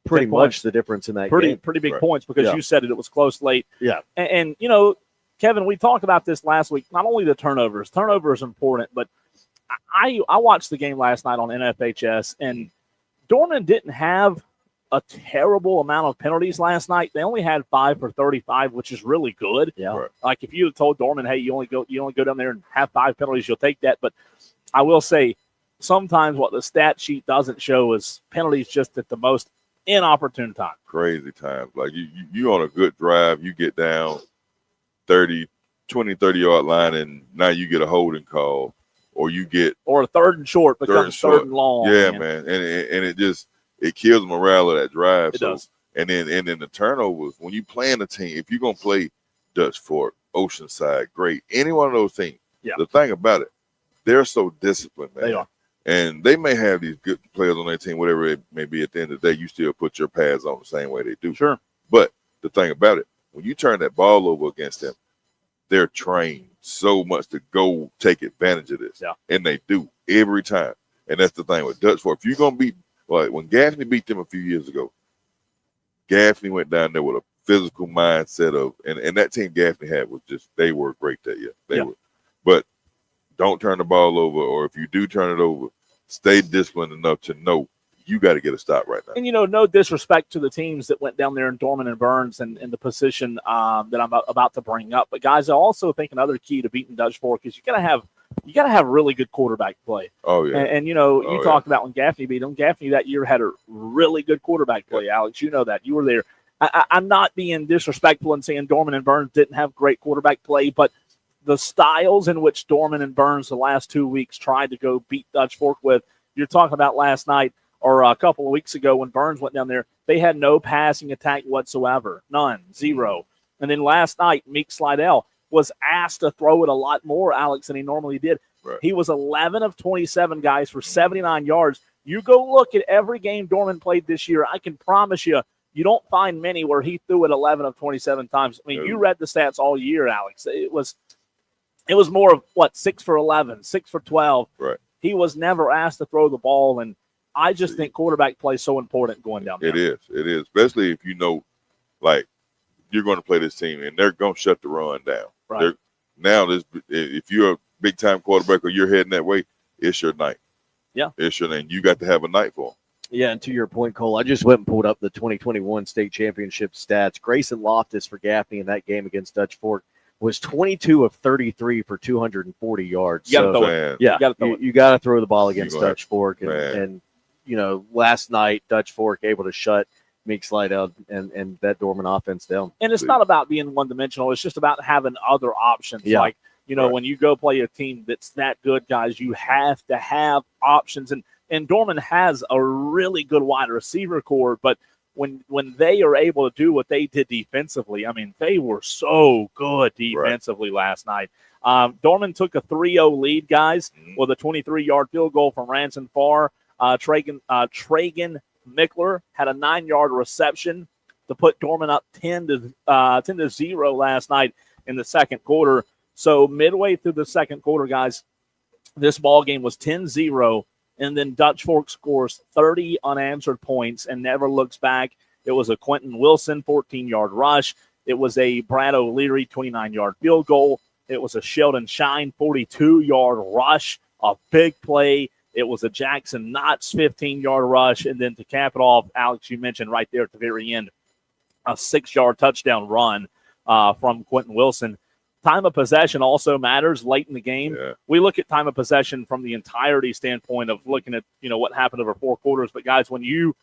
pretty much the difference in that game. Pretty big points because you said it was close late. Yeah. And Kevin, we talked about this last week. Not only the turnovers is important, but I watched the game last night on NFHS, and Dorman didn't have a terrible amount of penalties last night. They only had 5 for 35, which is really good. Yeah. Right. Like if you had told Dorman, hey, you only go down there and have 5 penalties, you'll take that. But I will say, sometimes what the stat sheet doesn't show is penalties just at the most inopportune time. Crazy times. Like you on a good drive, you get down 30 yard line, and now you get a holding call, or you get a third and short becomes third and long. Yeah, man. And it kills morale of that drive. It does. And then the turnovers, when you playing a team, if you're gonna play Dutch Fork, Oceanside, great, any one of those teams, the thing about it, they're so disciplined, man. They are. And they may have these good players on their team, whatever it may be. At the end of the day, you still put your pads on the same way they do. Sure. But the thing about it, when you turn that ball over against them, they're trained so much to go take advantage of this. Yeah. And they do every time. And that's the thing with Dutch Fork. If you're going to beat, like when Gaffney beat them a few years ago, Gaffney went down there with a physical mindset of, and that team Gaffney had was just, they were great that year. They were. But don't turn the ball over, or if you do turn it over, stay disciplined enough to know you got to get a stop right now. And, no disrespect to the teams that went down there in Dorman and Burns and in the position that I'm about to bring up. But, guys, I also think another key to beating Dutch Fork is you got to have really good quarterback play. Oh, yeah. And you talked about when Gaffney beat him. Gaffney that year had a really good quarterback play, Alex. You know that. You were there. I'm not being disrespectful and saying Dorman and Burns didn't have great quarterback play, but the styles in which Dorman and Burns the last 2 weeks tried to go beat Dutch Fork with, you're talking about last night or a couple of weeks ago when Burns went down there, they had no passing attack whatsoever. None. Zero. And then last night, Meek Slidell was asked to throw it a lot more, Alex, than he normally did. Right. He was 11 of 27, guys, for 79 yards. You go look at every game Dorman played this year, I can promise you, You don't find many where he threw it 11 of 27 times. I mean, you read the stats all year, Alex. It was more of, 6 for 11, 6 for 12. Right. He was never asked to throw the ball, and I just think quarterback play is so important going down there. It is, especially if you know, like, you're going to play this team, and they're going to shut the run down. Right. Now, if you're a big-time quarterback or you're heading that way, it's your night. Yeah. It's your night. You got to have a night for them. Yeah, and to your point, Cole, I just went and pulled up the 2021 state championship stats. Grayson Loftus for Gaffney in that game against Dutch Fork was 22 of 33 for 240 yards. You got to throw the ball against Dutch Fork. And, last night, Dutch Fork able to shut Meek Slidell and that Dorman offense down. And it's not about being one-dimensional. It's just about having other options. Yeah. Like, when you go play a team that's that good, guys, you have to have options. And Dorman has a really good wide receiver core, but when they are able to do what they did defensively, I mean, they were so good defensively last night. Dorman took a 3-0 lead, guys, with a 23-yard field goal from Ranson Farr. Tragan Mickler had a 9-yard reception to put Dorman up 10-0 last night in the second quarter. So midway through the second quarter, guys, this ball game was 10-0. And then Dutch Fork scores 30 unanswered points and never looks back. It was a Quentin Wilson 14-yard rush. It was a Brad O'Leary 29-yard field goal. It was a Sheldon Shine 42-yard rush, a big play. It was a Jackson Knotts 15-yard rush. And then to cap it off, Alex, you mentioned right there at the very end, a 6-yard touchdown run from Quentin Wilson. Time of possession also matters late in the game. Yeah. We look at time of possession from the entirety standpoint of looking at, what happened over 4 quarters. But, guys, when you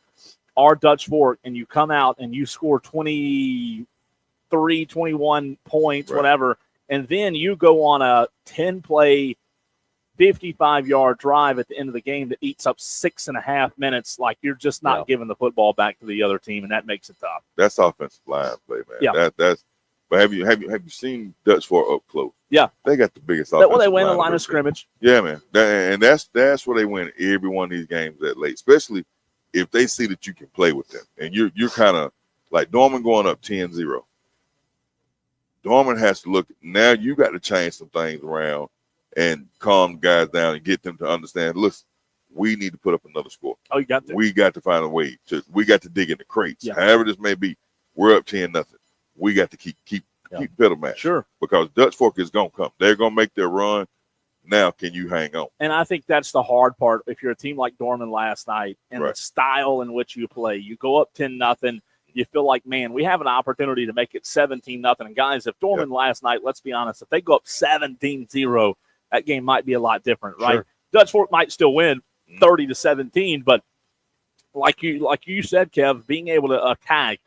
are Dutch Fork and you come out and you score 23, 21 points, whatever, and then you go on a 10-play, 55-yard drive at the end of the game that eats up 6.5 minutes, like you're just not giving the football back to the other team, and that makes it tough. That's offensive line play, man. Yeah. But have you seen Dutch Fork up close? Yeah, they got the biggest offensive line. Well, they win the line of scrimmage. Yeah, man, and that's where they win every one of these games that late, especially if they see that you can play with them. And you're kind of like Dorman going up 10-0. Dorman has to look now. You got to change some things around and calm the guys down and get them to understand. Listen, we need to put up another score. Oh, you got that. We got to find a way we got to dig in the crates. Yeah. However this may be, we're up 10-0. We got to keep pedal match. Sure. Because Dutch Fork is going to come. They're going to make their run. Now, can you hang on? And I think that's the hard part. If you're a team like Dorman last night and the style in which you play, you go up 10-0. You feel like, man, we have an opportunity to make it 17-0. And guys, if Dorman last night, let's be honest, if they go up 17-0, that game might be a lot different, right? Sure. Dutch Fork might still win 30-17, but like you said, Kev, being able to attack,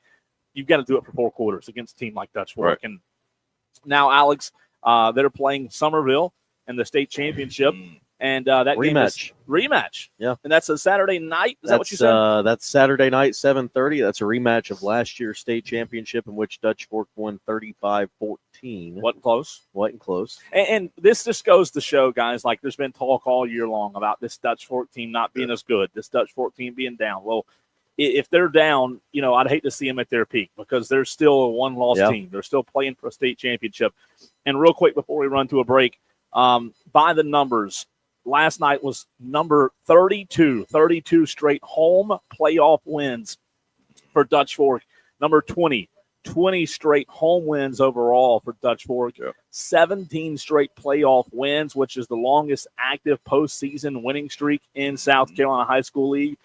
you've got to do it for 4 quarters against a team like Dutch Fork. Right. And now, Alex, they're playing Summerville in the state championship. And that game is rematch. Yeah. And that's a Saturday night. Is that what you said? That's Saturday night, 7:30. That's a rematch of last year's state championship in which Dutch Fork won 35-14. Wasn't close. Wasn't close. And this just goes to show, guys, like there's been talk all year long about this Dutch Fork team not being as good, this Dutch Fork team being down. Well, if they're down, I'd hate to see them at their peak because they're still a one-loss team. They're still playing for a state championship. And real quick before we run to a break, by the numbers, last night was number 32 straight home playoff wins for Dutch Fork. Number 20 straight home wins overall for Dutch Fork. 17 straight playoff wins, which is the longest active postseason winning streak in South Carolina High School League.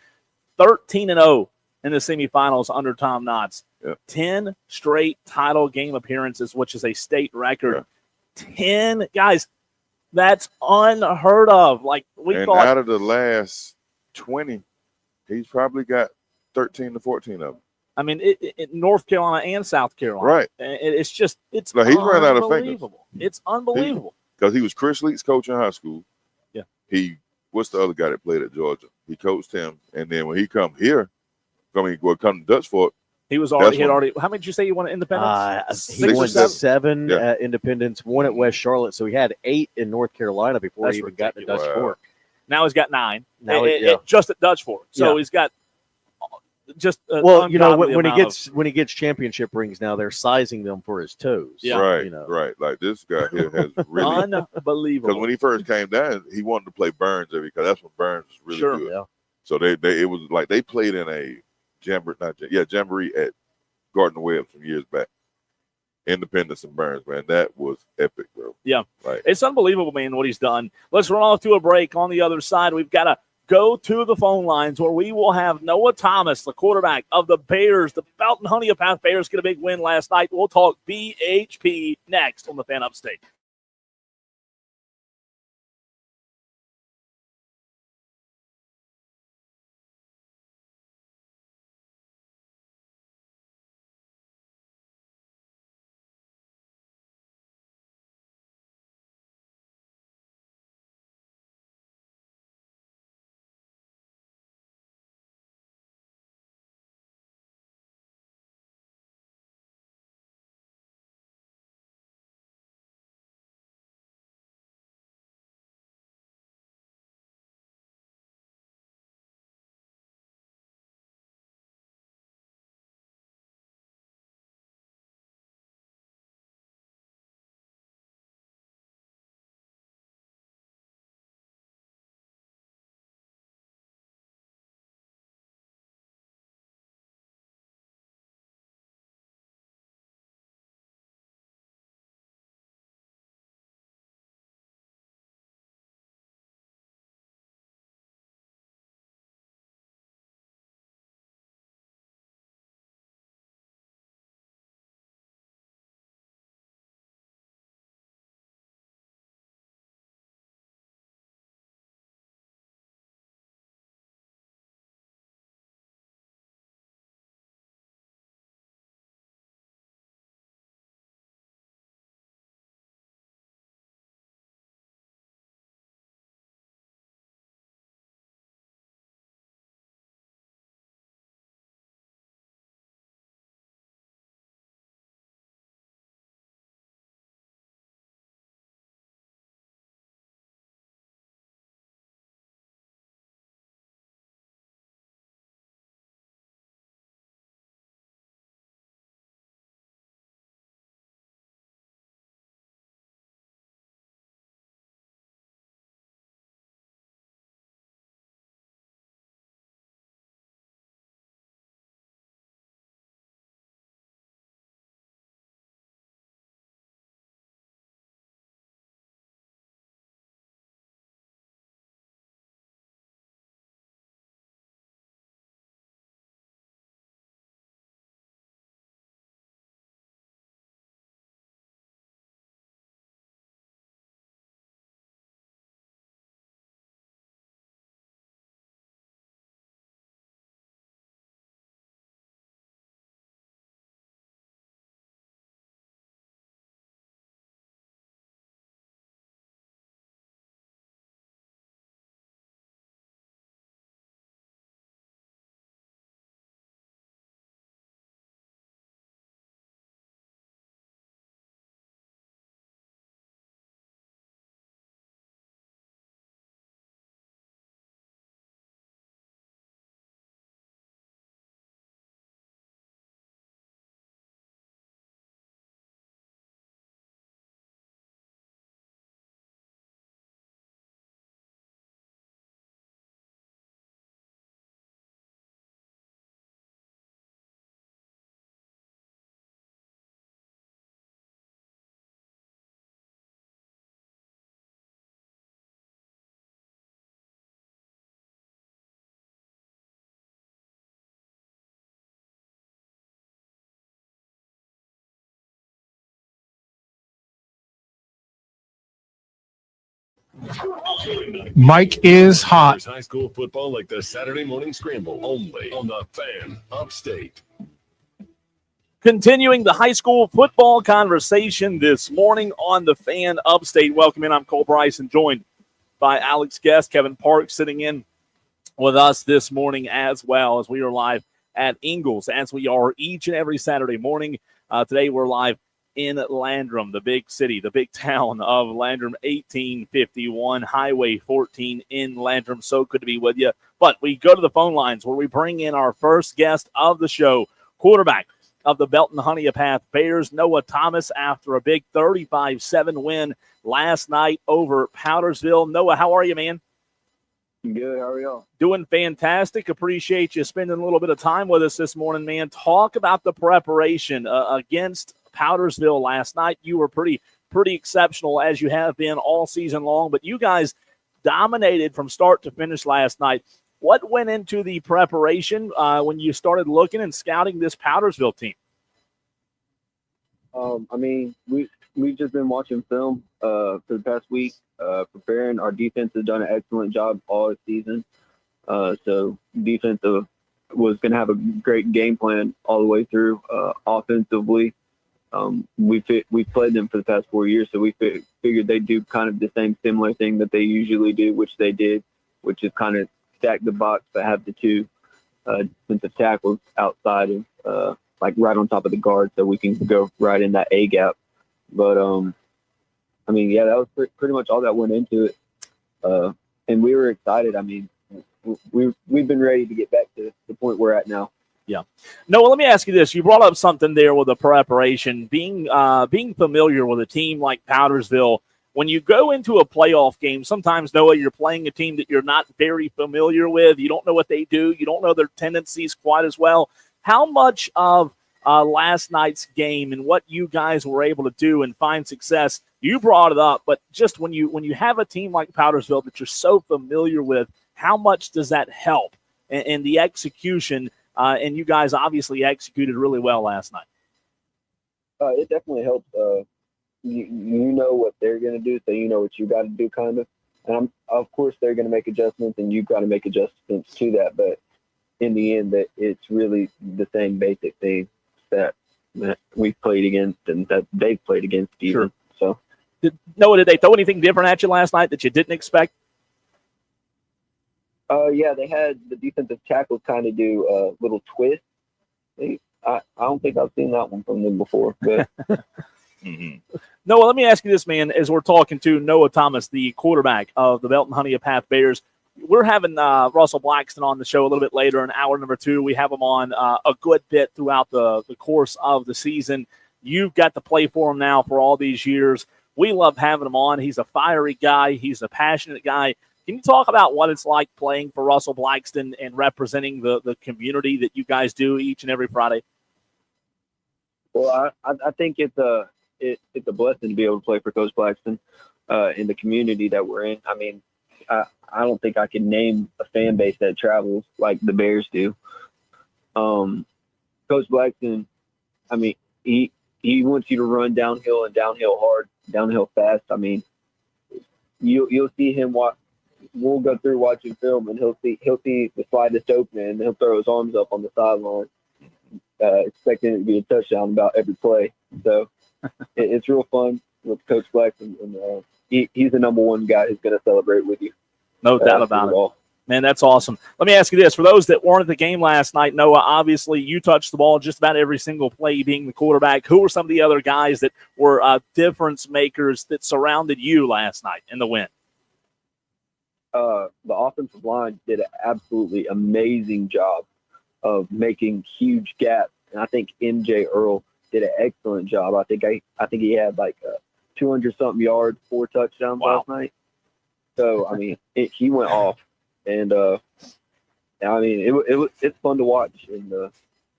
13-0 in the semifinals under Tom Knotts. 10 straight title game appearances, which is a state record. 10 guys. That's unheard of. Like thought, out of the last 20, he's probably got 13 to 14 of them. I mean, North Carolina and South Carolina. Right. It's just it's he's run out of fingers. It's unbelievable. Because he was Chris Leak's coach in high school. Yeah. What's the other guy that played at Georgia? He coached him, and then when he come here, come to Dutch Fork. He was already. How many did you say you won at Independence? He won 7 at Independence, 1 at West Charlotte. So he had 8 in North Carolina before he even got to Dutch Fork. Now he's got 9. Now just at Dutch Fork. So he's got just well, when he gets championship rings now, they're sizing them for his toes. Yeah. Right, right. Like this guy here has really unbelievable. Because when he first came down, he wanted to play Burns because that's when Burns was really good. Yeah. So it was like they played in a jamboree at Gardner Webb some years back. Independence and Burns, man, that was epic, bro. Yeah, right. It's unbelievable, man, what he's done. Let's run off to a break. On the other side, we've got to go to the phone lines where we will have Noah Thomas, the quarterback of the Bears. The Belton Honea Bears get a big win last night. We'll talk BHP next on the Fan Upstate. Mike is hot. High school football like the Saturday morning scramble only on the Fan Upstate. Continuing the high school football conversation this morning on the Fan Upstate. Welcome in. I'm Cole Bryson, joined by Alex Guest, Kevin Park sitting in with us this morning as well as we are live at Ingalls, as we are each and every Saturday morning. Today we're live in Landrum, the big city, the big town of Landrum, 1851 Highway 14 in Landrum. So good to be with you. But we go to the phone lines where we bring in our first guest of the show, quarterback of the Belton-Honea Bears, Noah Thomas, after a big 35-7 win last night over Powdersville. Noah, how are you, man? Good. How are y'all? Doing fantastic. Appreciate you spending a little bit of time with us this morning, man. Talk about the preparation against Powdersville last night. You were pretty exceptional, as you have been all season long, but you guys dominated from start to finish last night. What went into the preparation when you started looking and scouting this Powdersville team? I mean, we've just been watching film for the past week, preparing. Our defense has done an excellent job all season. So defense was going to have a great game plan all the way through. Offensively, we've played them for the past 4 years, so we figured they'd do kind of the same similar thing that they usually do, which they did, which is kind of stack the box but have the two defensive tackles outside of like right on top of the guard, so we can go right in that A gap. But I mean, yeah, that was pretty much all that went into it, and we were excited. I mean, we've been ready to get back to the point we're at now. Yeah. No, well, let me ask you this. You brought up something there with the preparation, being familiar with a team like Powdersville. When you go into a playoff game, sometimes, Noah, you're playing a team that you're not very familiar with. You don't know what they do. You don't know their tendencies quite as well. How much of last night's game and what you guys were able to do and find success, you brought it up, but just when you have a team like Powdersville that you're so familiar with, how much does that help in the execution? And you guys obviously executed really well last night. It definitely helps. You know what they're going to do, so you know what you got to do, kind of. And of course, they're going to make adjustments, and you've got to make adjustments to that. But in the end, that it's really the same basic thing that we've played against and that they've played against even. Sure. So, Noah, did they throw anything different at you last night that you didn't expect? Yeah, they had the defensive tackles kind of do a little twist. I don't think I've seen that one from them before. But Noah, let me ask you this, man, as we're talking to Noah Thomas, the quarterback of the Belton-Honea Bears. We're having Russell Blackston on the show a little bit later in hour number 2. We have him on a good bit throughout the course of the season. You've got to play for him now for all these years. We love having him on. He's a fiery guy. He's a passionate guy. Can you talk about what it's like playing for Russell Blackston and representing the community that you guys do each and every Friday? Well, I think it's a blessing to be able to play for Coach Blackston in the community that we're in. I mean, I don't think I can name a fan base that travels like the Bears do. Coach Blackston, I mean, he wants you to run downhill and downhill hard, downhill fast. I mean, you'll see him watch. We'll go through watching film, and he'll see the slide that's open, and he'll throw his arms up on the sideline, expecting it to be a touchdown about every play. So it's real fun with Coach Blackston, and he's the number one guy who's going to celebrate with you. No doubt about it. Man, that's awesome. Let me ask you this. For those that weren't at the game last night, Noah, obviously you touched the ball just about every single play being the quarterback. Who were some of the other guys that were difference makers that surrounded you last night in the win? The offensive line did an absolutely amazing job of making huge gaps. And I think MJ Earl did an excellent job. I think he had like 200-something yards, 4 touchdowns last night. So, I mean, he went off. And, I mean, it's fun to watch. And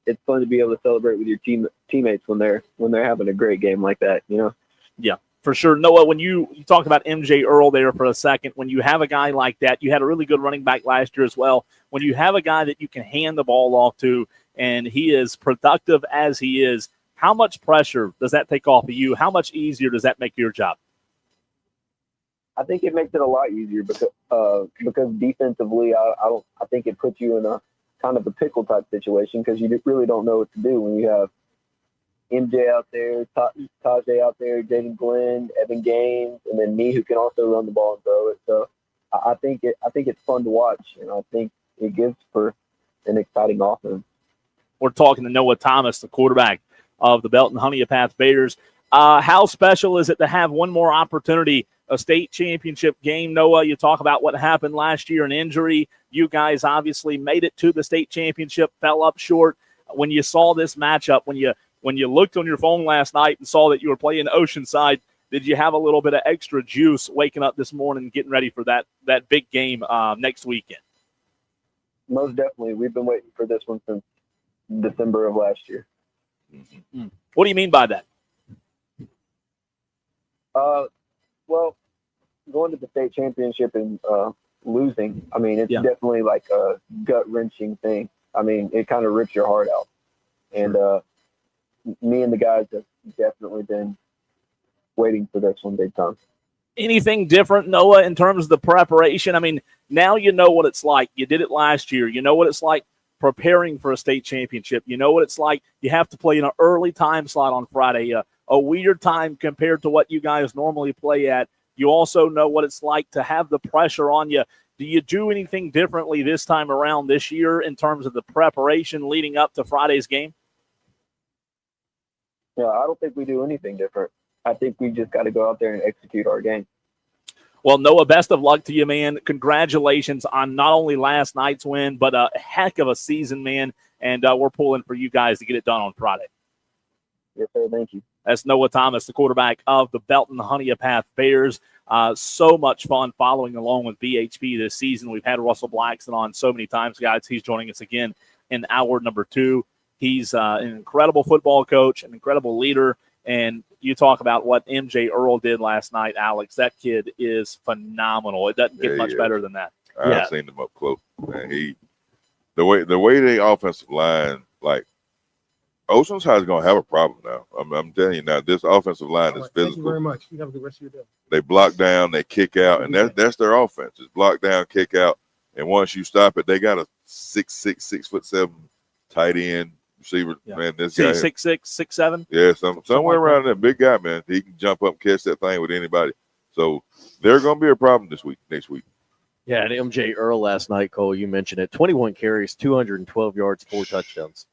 it's fun to be able to celebrate with your teammates when they're having a great game like that, you know? Yeah. For sure. Noah, when you talked about MJ Earl there for a second, when you have a guy like that, you had a really good running back last year as well. When you have a guy that you can hand the ball off to and he is productive as he is, how much pressure does that take off of you? How much easier does that make your job? I think it makes it a lot easier because defensively, I think it puts you in a kind of a pickle type situation because you really don't know what to do when you have MJ out there, Tajay out there, Jaden Glenn, Evan Gaines, and then me who can also run the ball and throw it. So I think it's fun to watch, and I think it gives for an exciting offense. We're talking to Noah Thomas, the quarterback of the Belton-Honea Bears. How special is it to have one more opportunity a state championship game. Noah, you talk about what happened last year, an injury. You guys obviously made it to the state championship, fell up short. When you saw this matchup, when you looked on your phone last night and saw that you were playing Oceanside, did you have a little bit of extra juice waking up this morning, getting ready for that big game next weekend? Most definitely. We've been waiting for this one since December of last year. Mm-hmm. What do you mean by that? Well, going to the state championship and losing, I mean, it's definitely like a gut-wrenching thing. I mean, it kind of rips your heart out. And me and the guys have definitely been waiting for this one big time. Anything different, Noah, in terms of the preparation? I mean, now you know what it's like. You did it last year. You know what it's like preparing for a state championship. You know what it's like. You have to play in an early time slot on Friday, a weird time compared to what you guys normally play at. You also know what it's like to have the pressure on you. Do you do anything differently this time around this year in terms of the preparation leading up to Friday's game? Yeah, I don't think we do anything different. I think we just got to go out there and execute our game. Well, Noah, best of luck to you, man. Congratulations on not only last night's win, but a heck of a season, man. And we're pulling for you guys to get it done on Friday. Yes, sir. Thank you. That's Noah Thomas, the quarterback of the Belton Honea Bears. So much fun following along with BHP this season. We've had Russell Blackson on so many times, guys. He's joining us again in hour number 2. He's an incredible football coach, an incredible leader. And you talk about what MJ Earl did last night, Alex. That kid is phenomenal. It doesn't get much better than that. I've seen him up close. Man, the way the offensive line, like Oceanside is going to have a problem now. I'm telling you now, this offensive line is physical. Thank you very much. You have a good rest of your day. They block down, they kick out, and that's their offense. It's block down, kick out, and once you stop it, they got a 6'6", 6'7" tight end receiver. Yeah. Man, this guy 6'6", 6'7". Yeah, somewhere around that big guy, man. He can jump up and catch that thing with anybody. So they're going to be a problem next week. Yeah, and MJ Earl last night, Cole, you mentioned it. 21 carries, 212 yards, 4 touchdowns.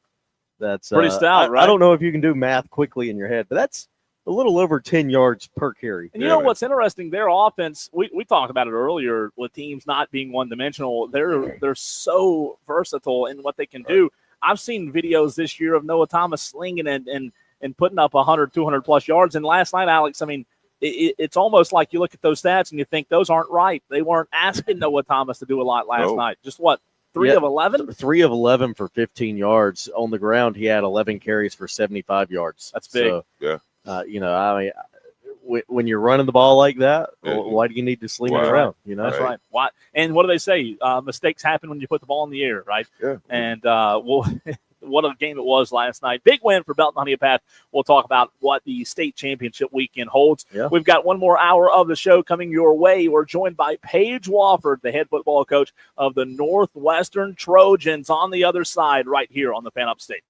That's pretty stout, right? I don't know if you can do math quickly in your head, but that's a little over 10 yards per carry. And you know what's interesting? Their offense, we talked about it earlier with teams not being one-dimensional. They're so versatile in what they can do. I've seen videos this year of Noah Thomas slinging and putting up 100, 200-plus yards. And last night, Alex, I mean, it's almost like you look at those stats and you think those aren't right. They weren't asking Noah Thomas to do a lot last night. Just what? 3 of 11? 3 of 11 for 15 yards. On the ground, he had 11 carries for 75 yards. That's big. So, I mean, when you're running the ball like that, why do you need to sling it around? You know, that's right. Why? And what do they say? Mistakes happen when you put the ball in the air, right? Yeah. And what a game it was last night. Big win for Belton Honea. We'll talk about what the state championship weekend holds. Yeah. We've got one more hour of the show coming your way. We're joined by Paige Wofford, the head football coach of the Northwestern Trojans, on the other side right here on the Fan Upstate.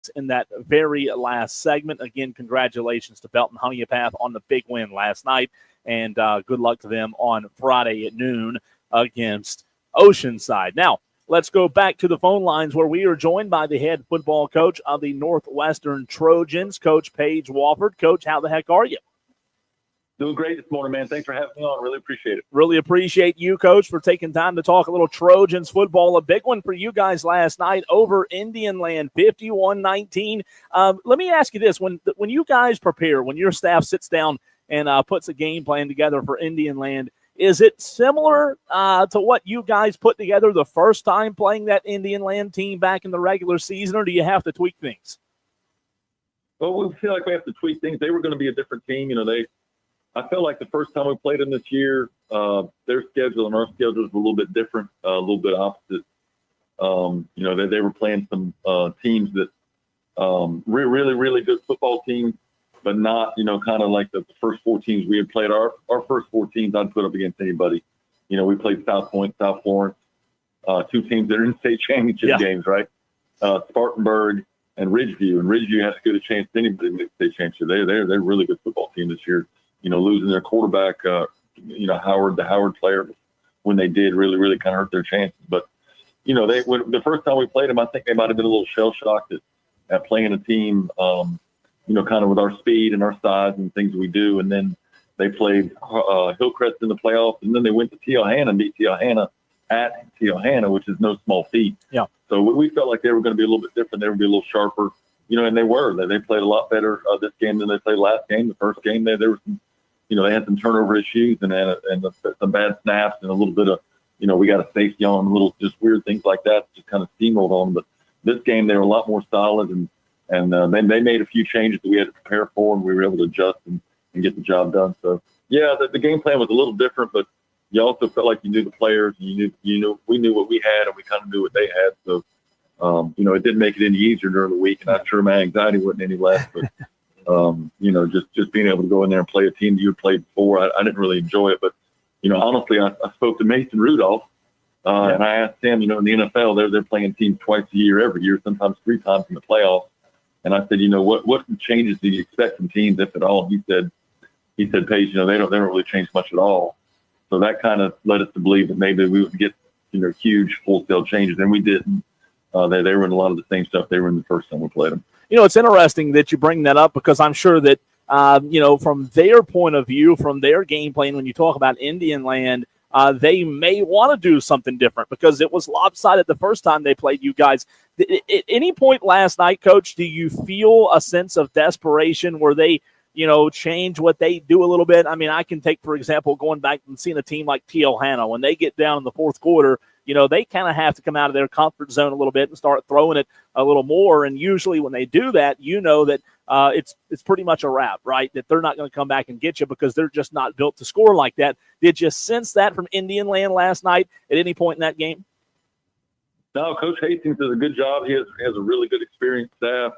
next in that very last segment. Again, congratulations to Belton Honeypath on the big win last night, and good luck to them on Friday at noon against Oceanside. Now, let's go back to the phone lines where we are joined by the head football coach of the Northwestern Trojans, Coach Paige Wofford. Coach, how the heck are you? Doing great this morning, man. Thanks for having me on. Really appreciate it. Really appreciate you, Coach, for taking time to talk a little Trojans football. A big one for you guys last night over Indian Land, 51-19. Let me ask you this. When you guys prepare, when your staff sits down and puts a game plan together for Indian Land, is it similar to what you guys put together the first time playing that Indian Land team back in the regular season, or do you have to tweak things? Well, we feel like we have to tweak things. They were going to be a different team. I felt like the first time we played them this year, their schedule and our schedules were a little bit different, a little bit opposite. They were playing some teams that really, really good football teams, but not, kind of like the first four teams we had played. Our first four teams I'd put up against anybody. We played South Point, South Florence, two teams that are in state championship games, right? Spartanburg and Ridgeview. And Ridgeview has as good a chance as anybody in the state championship. They're a really good football team this year. Losing their quarterback, Howard, the Howard player, when they did really, really kind of hurt their chances. But, when the first time we played them, I think they might have been a little shell-shocked at playing a team, kind of with our speed and our size and things we do. And then they played Hillcrest in the playoffs, and then they went to Teohana and beat Teohana at Teohana, which is no small feat. Yeah. So we felt like they were going to be a little bit different. They would be a little sharper, and they were. They played a lot better this game than they played last game. The first game, there were some, they had some turnover issues and some bad snaps and a little bit of, we got a safety on them, little just weird things like that, just kind of steamrolled on them. But this game, they were a lot more solid, and they made a few changes that we had to prepare for, and we were able to adjust and get the job done. So, yeah, the game plan was a little different, but you also felt like you knew the players, and we knew what we had, and we kind of knew what they had. So, it didn't make it any easier during the week, and I'm sure my anxiety wasn't any less. But just being able to go in there and play a team that you had played before, I didn't really enjoy it. But honestly, I spoke to Mason Rudolph, and I asked him, in the NFL, they're playing teams twice a year, every year, sometimes three times in the playoffs. And I said, what changes do you expect from teams, if at all? He said, Paige, they don't really change much at all. So that kind of led us to believe that maybe we would get, huge wholesale changes, and we didn't. They were in a lot of the same stuff they were in the first time we played them. It's interesting that you bring that up, because I'm sure that, from their point of view, from their game plan, when you talk about Indian Land, they may want to do something different because it was lopsided the first time they played you guys. At any point last night, Coach, do you feel a sense of desperation where they, change what they do a little bit? I mean, I can take, for example, going back and seeing a team like Teohana, when they get down in the fourth quarter, they kind of have to come out of their comfort zone a little bit and start throwing it a little more. And usually when they do that, that it's pretty much a wrap, right? That they're not going to come back and get you because they're just not built to score like that. Did you sense that from Indian Land last night at any point in that game? No, Coach Hastings does a good job. He has a really good experienced staff.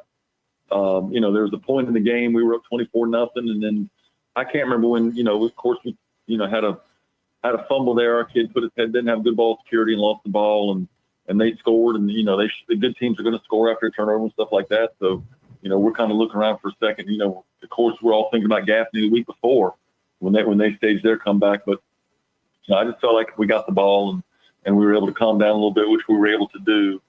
There was a point in the game we were up 24-0, and then I can't remember when, of course we, had a fumble there. Our kid put his head, didn't have good ball security, and lost the ball, and they scored. And the good teams are going to score after a turnover and stuff like that. So we're kind of looking around for a second. Of course we're all thinking about Gaffney the week before when they staged their comeback. But I just felt like we got the ball and we were able to calm down a little bit, which we were able to do.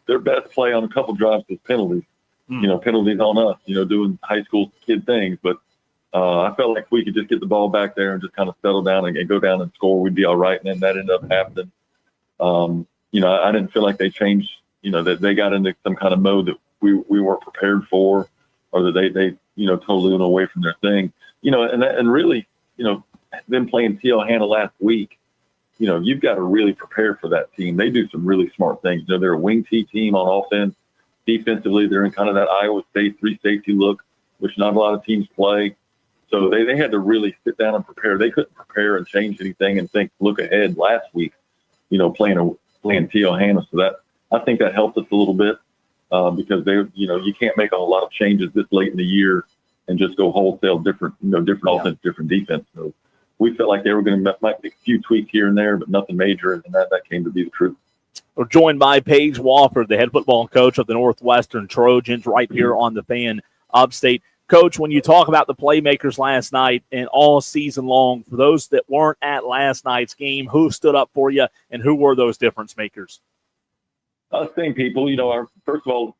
Their best play on a couple drives was penalties. Penalties on us. Doing high school kid things, but. I felt like if we could just get the ball back there and just kind of settle down and go down and score, we'd be all right. And then that ended up happening. I didn't feel like they changed, that they got into some kind of mode that we weren't prepared for, or that they totally went away from their thing. And really, them playing Teohana last week, you've got to really prepare for that team. They do some really smart things. They're a wing T team on offense. Defensively, they're in kind of that Iowa State 3 safety look, which not a lot of teams play. So they had to really sit down and prepare. They couldn't prepare and change anything and look ahead last week, playing Teohana. So that, I think that helped us a little bit because you can't make a lot of changes this late in the year and just go wholesale different offense, different defense. So we felt like they were going to might make a few tweaks here and there, but nothing major, and that came to be the truth. We're joined by Paige Wofford, the head football coach of the Northwestern Trojans, right here on the Fan Upstate. Coach, when you talk about the playmakers last night and all season long, for those that weren't at last night's game, who stood up for you and who were those difference makers? Same people, first of all,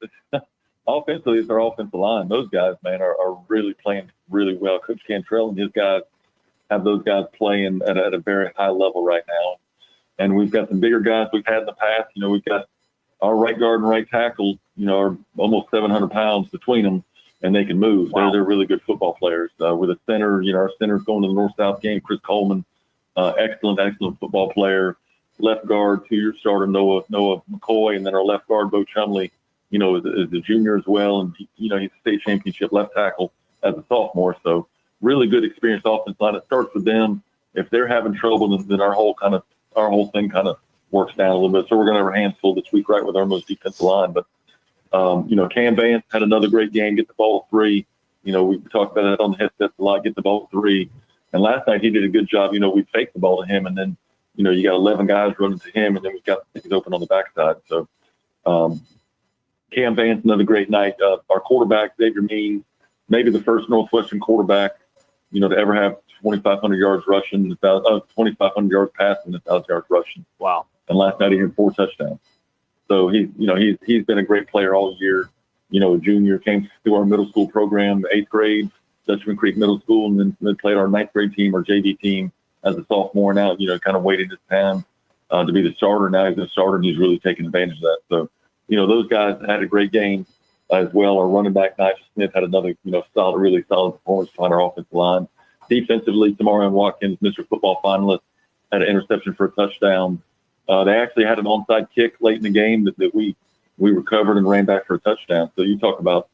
offensively, it's our offensive line. Those guys, man, are really playing really well. Coach Cantrell and his guys have those guys playing at a very high level right now. And we've got some bigger guys we've had in the past. We've got our right guard and right tackle, are almost 700 pounds between them, and they can move. Wow. They're really good football players. With a center, our center's going to the North-South game, Chris Coleman, excellent football player. Left guard, 2-year starter, Noah McCoy, and then our left guard, Bo Chumley, is a junior as well. And, he's a state championship left tackle as a sophomore. So really good experienced offensive line. It starts with them. If they're having trouble, then our whole thing kind of works down a little bit. So we're going to have our hands full this week, right, with our most defensive line. But, Cam Vance had another great game, get the ball 3. We talked about that on the headsets a lot, get the ball 3. And last night he did a good job. We faked the ball to him, and then, you got 11 guys running to him, and then we've got things open on the backside. So Cam Vance, another great night. Our quarterback, Xavier Means, maybe the first Northwestern quarterback, to ever have 2,500 yards rushing, 2,500 yards passing, 1,000 yards rushing. Wow. And last night he had 4 touchdowns. So he's been a great player all year. A junior, came through our middle school program, 8th grade, Dutchman Creek Middle School, and then played our 9th grade team, our JV team, as a sophomore. Now, kind of waited his time to be the starter. Now he's a starter, and he's really taking advantage of that. So, those guys had a great game as well. Our running back, Nigel Smith, had another, really solid performance on our offensive line. Defensively, Tamarion Watkins, Mr. Football finalist, had an interception for a touchdown. They actually had an onside kick late in the game that we recovered and ran back for a touchdown. So you talk about,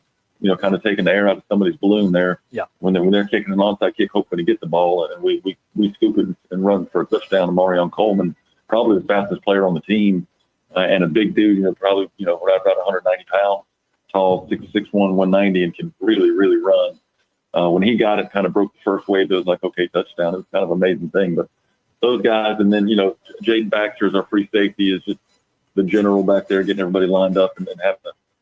kind of taking the air out of somebody's balloon there. Yeah. When they're kicking an onside kick, hoping to get the ball, and we scoop it and run for a touchdown to Marion Coleman, probably the fastest player on the team, and a big dude, probably, right about 190 pounds, tall, 6'1", 190, and can really, really run. When he got it, kind of broke the first wave. It was like, okay, touchdown. It was kind of an amazing thing. But those guys, and then, Jaden Baxter is our free safety, is just the general back there, getting everybody lined up and having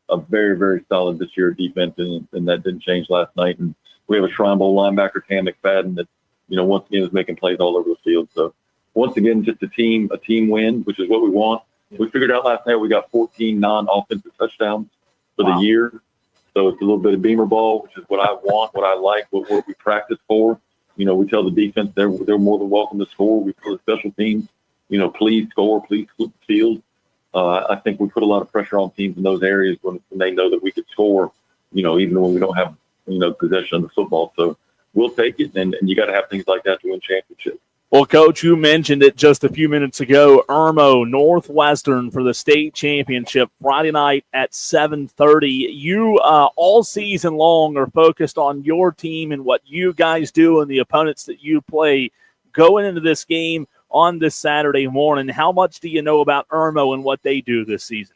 a very, very solid this year defense, and that didn't change last night. And we have a Shrine Bowl linebacker, Cam McFadden, that, once again is making plays all over the field. So once again, just a team win, which is what we want. We figured out last night we got 14 non-offensive touchdowns for the year. So it's a little bit of beamer ball, which is what I want, what I like, what we practice for. We tell the defense they're more than welcome to score. We tell the special teams, please score, please flip the field. I think we put a lot of pressure on teams in those areas when they know that we could score, even when we don't have, possession of the football. So we'll take it, and you got to have things like that to win championships. Well, Coach, you mentioned it just a few minutes ago. Irmo Northwestern for the state championship Friday night at 7:30. You all season long are focused on your team and what you guys do and the opponents that you play. Going into this game on this Saturday morning, how much do you know about Irmo and what they do this season?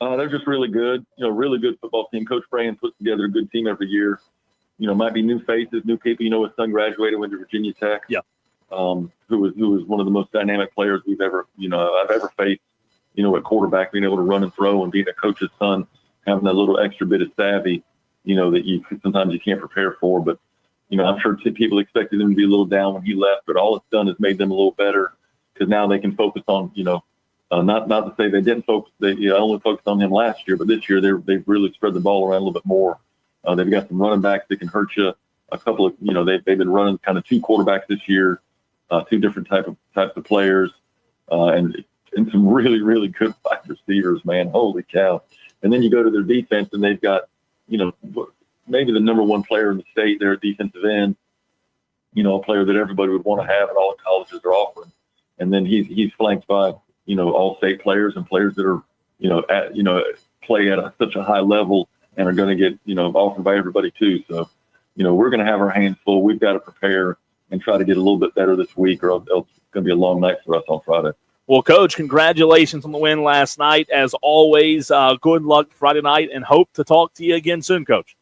They're just really good. Really good football team. Coach Brand puts together a good team every year. Might be new faces, new people. His son graduated, went to Virginia Tech. Yeah. Who was one of the most dynamic players I've ever faced. At quarterback, being able to run and throw, and being a coach's son, having that little extra bit of savvy, that sometimes you can't prepare for. But I'm sure people expected him to be a little down when he left, but all it's done is made them a little better, because now they can focus on not to say they didn't focus. They only focused on him last year, but this year they've really spread the ball around a little bit more. They've got some running backs that can hurt you. A couple of, they've been running kind of 2 quarterbacks this year, 2 different types of players, and some really, really good wide receivers, man. Holy cow. And then you go to their defense, and they've got, maybe the number 1 player in the state there at defensive end, a player that everybody would want to have and all the colleges are offering. And then he's flanked by, all state players and players that are, play at such a high level and are going to get, offered by everybody too. So, we're going to have our hands full. We've got to prepare and try to get a little bit better this week, or else it's going to be a long night for us on Friday. Well, Coach, congratulations on the win last night. As always, good luck Friday night, and hope to talk to you again soon, Coach.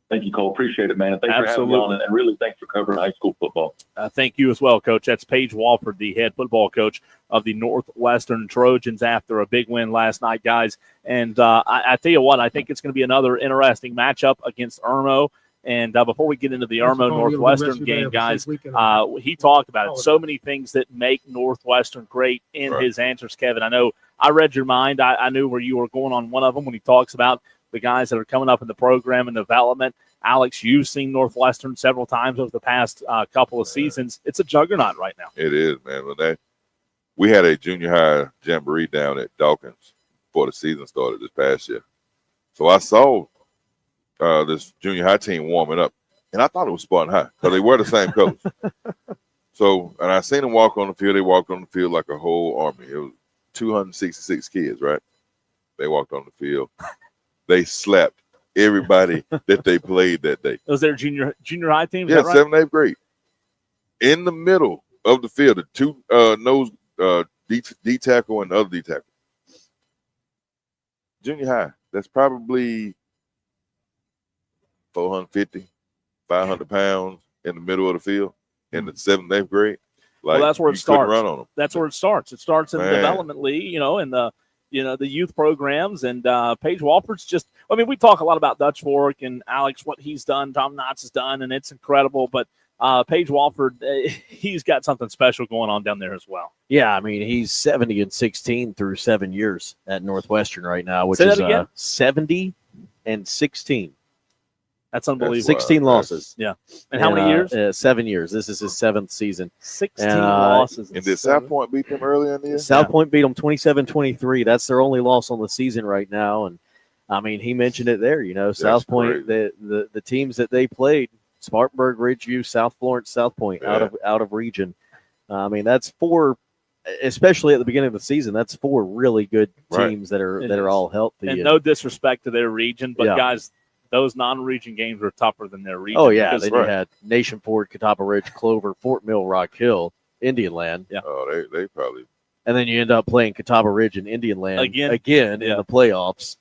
Thank you, Cole. Appreciate it, man. And thanks for having me Absolutely. on, and really thanks for covering high school football. Thank you as well, Coach. That's Paige Walford, the head football coach of the Northwestern Trojans after a big win last night, guys. And I tell you what, I think it's going to be another interesting matchup against Irmo. And before we get into the Irmo Northwestern game, guys, he talked about it. So many things that make Northwestern great in his answers, Kevin. I know I read your mind. I knew where you were going on one of them when he talks about the guys that are coming up in the program and development. Alex, you've seen Northwestern several times over the past couple of seasons. It's a juggernaut right now. It is, man. We had a junior high jamboree down at Dawkins before the season started this past year. So I saw this junior high team warming up, and I thought it was Spartan High because they wear the same colors. So, and I seen them walk on the field. They walked on the field like a whole army. It was 266 kids, right? They walked on the field. They slapped everybody that they played that day. Was there junior high team? Yeah, 7th and 8th grade. In the middle of the field, the two nose D tackle and the other D tackle. Junior high. That's probably 450, 500 pounds in the middle of the field in the 7th and 8th grade. Well, that's where it starts. Run on them. That's where it starts. It starts in the development league, in the youth programs. And Paige Walford's just, we talk a lot about Dutch Fork and Alex, what he's done, Tom Knotts has done, and it's incredible. But Paige Walford, he's got something special going on down there as well. Yeah, he's 70-16 through 7 years at Northwestern right now, which Say is that again? 70-16. That's unbelievable. 16 losses. Yeah. And how many years? 7 years. This is his 7th season. 16 losses. And did South Point beat them early in the year? South Point beat them 27-23. That's their only loss on the season right now. And, he mentioned it there. South Point, the teams that they played, Spartanburg, Ridgeview, South Florence, South Point, out of region. That's four, especially at the beginning of the season, that's four really good teams that are all healthy. And no disrespect to their region, but guys, those non-region games are tougher than their region. Oh, yeah. Then you had Nation Ford, Catawba Ridge, Clover, Fort Mill, Rock Hill, Indian Land. Yeah. Oh, they probably. And then you end up playing Catawba Ridge and Indian Land again in the playoffs.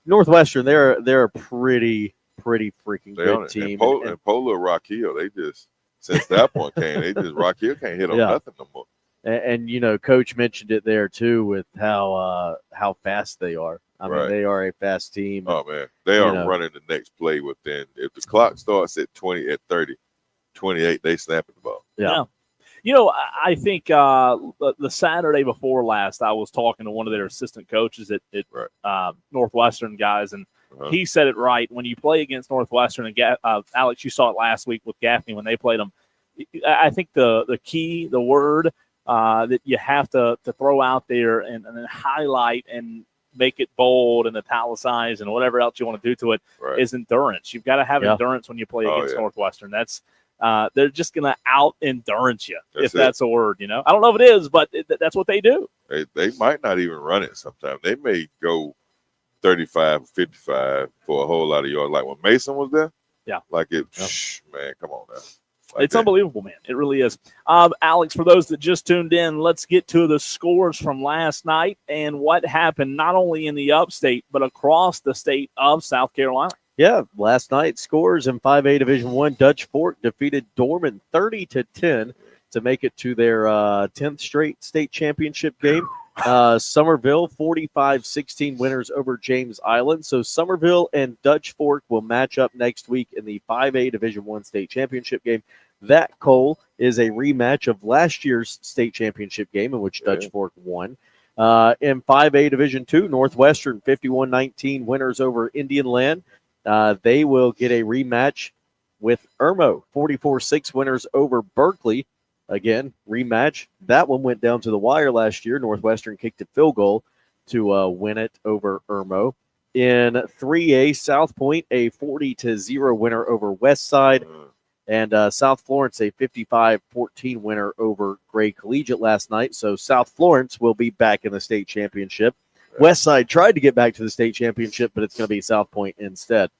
Northwestern, they're a pretty freaking good team. And Polo, Rock Hill, they just, since that point came, Rock Hill can't hit on nothing no more. And Coach mentioned it there too with how fast they are. They are a fast team. Oh man, they are running the next play within. If the clock starts at 30, 28, they snapping the ball. Yeah. I think the Saturday before last, I was talking to one of their assistant coaches at Northwestern guys, and he said it right. When you play against Northwestern, and Alex, you saw it last week with Gaffney when they played them. I think the key, the word that you have to throw out there and then highlight and make it bold and italicize and whatever else you want to do to it is endurance. You've got to have endurance when you play against Northwestern. That's they're just going to out-endurance you, if that's a word, I don't know if it is, but that's what they do. They might not even run it sometimes. They may go 35, 55 for a whole lot of yards. Like when Mason was there, man, come on now. It's unbelievable, man. It really is. Alex, for those that just tuned in, let's get to the scores from last night and what happened not only in the Upstate, but across the state of South Carolina. Yeah, last night scores in 5A Division I. Dutch Fork defeated Dorman 30-10 to make it to their 10th straight state championship game. Somerville 45-16 winners over James Island. So Somerville and Dutch Fork will match up next week in the 5A Division I state championship game. That, Cole, is a rematch of last year's state championship game in which Dutch Fork won. In 5A Division II, Northwestern 51-19 winners over Indian Land. They will get a rematch with Irmo 44-6 winners over Berkeley. Again, rematch. That one went down to the wire last year. Northwestern kicked a field goal to win it over Irmo. In 3A, South Point, a 40-0 winner over Westside. And South Florence, a 55-14 winner over Gray Collegiate last night. So South Florence will be back in the state championship. Westside tried to get back to the state championship, but it's going to be South Point instead.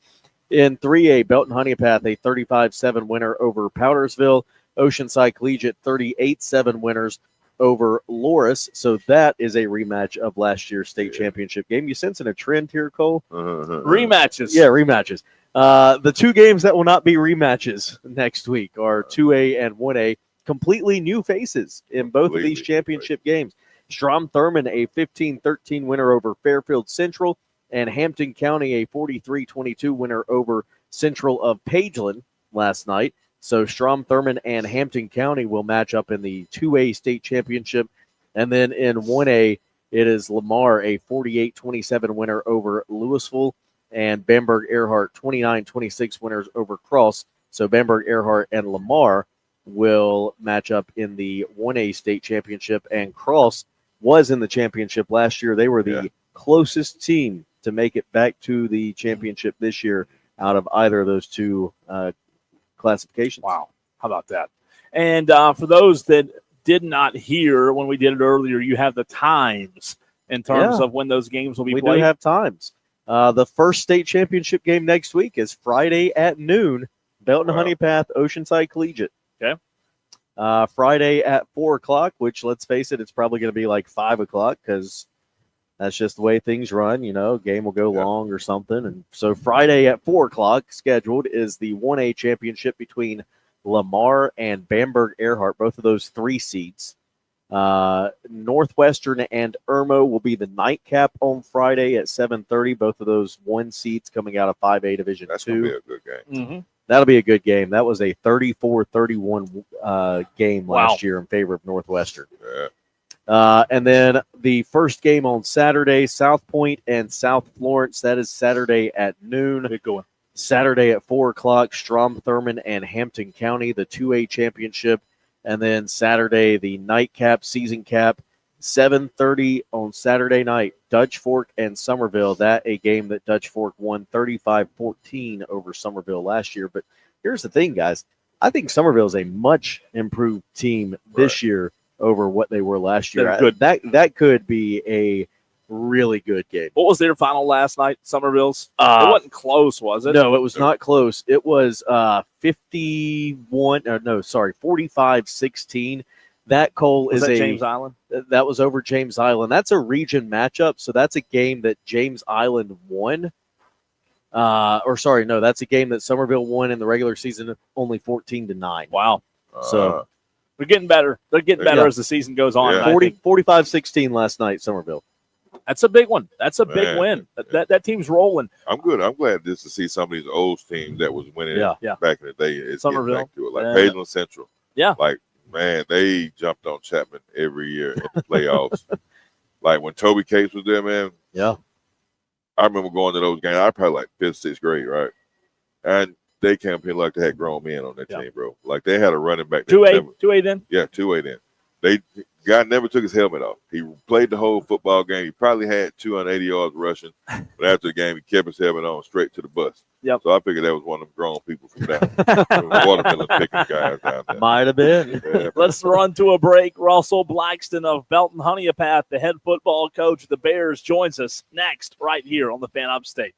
In 3A, Belton Honeypath, a 35-7 winner over Powdersville. Oceanside Collegiate, 38-7 winners over Loris. So that is a rematch of last year's state championship game. You sensing a trend here, Cole? Rematches. Yeah, rematches. The two games that will not be rematches next week are 2A and 1A. Completely new faces in both of these championship games. Strom Thurmond, a 15-13 winner over Fairfield Central, and Hampton County, a 43-22 winner over Central of Pageland last night. So Strom Thurmond and Hampton County will match up in the 2A state championship. And then in 1A, it is Lamar, a 48-27 winner over Louisville, and Bamberg Earhart, 29-26 winners over Cross. So Bamberg Earhart and Lamar will match up in the 1A state championship, and Cross was in the championship last year. They were the closest team to make it back to the championship this year out of either of those two classifications. Wow. How about that? And for those that did not hear when we did it earlier, you have the times in terms of when those games will be played. We do have times. The first state championship game next week is Friday at noon, Belton Honeypath, Oceanside Collegiate. Okay. Friday at 4 o'clock, which, let's face it, it's probably going to be like 5 o'clock because that's just the way things run. You know, game will go long or something. And so Friday at 4 o'clock scheduled is the 1A championship between Lamar and Bamberg Earhart, both of those 3 seeds. Northwestern and Irmo will be the nightcap on Friday at 7:30. Both of those 1 seeds coming out of 5A Division 2. That's going to be a good game. Mm-hmm. That'll be a good game. That was a 34-31 game last year in favor of Northwestern. Yeah. And then the first game on Saturday, South Point and South Florence. That is Saturday at noon. Good going. Saturday at 4 o'clock, Strom Thurmond and Hampton County, the 2A championship. And then Saturday, the nightcap, season cap, 7:30 on Saturday night, Dutch Fork and Somerville. That a game that Dutch Fork won 35-14 over Somerville last year. But here's the thing, guys. I think Somerville is a much improved team this year over what they were last year. That could be a really good game. What was their final last night, Somerville's? It wasn't close, was it? No, it was not close. It was 45-16. That, Cole, was is that James Island? That was over James Island. That's a region matchup, so that's a game that James Island won. That's a game that Somerville won in the regular season, only 14-9. Wow. So they're getting better. They're getting better as the season goes on. 45-16 last night, Somerville. That's a big one. That's a big win. That team's rolling. I'm good. I'm glad just to see some of these old teams that was winning back in the day. It's Somerville. Back to it. Like Pageland Central. Yeah. Like, man, they jumped on Chapman every year in the playoffs. Like when Toby Capes was there, man. Yeah. I remember going to those games. I was probably like 5th, 6th grade, right? And they came up here like they had grown men on that team, bro. Like they had a running back. 2A then? Yeah, 2A then. The guy never took his helmet off. He played the whole football game. He probably had 280 yards rushing, but after the game, he kept his helmet on straight to the bus. Yep. So I figured that was one of them grown people from down watermelon picking guys down there. Might have been. Yeah. Let's run to a break. Russell Blackston of Belton Honeypath, the head football coach of the Bears, joins us next right here on the Fan Upstate.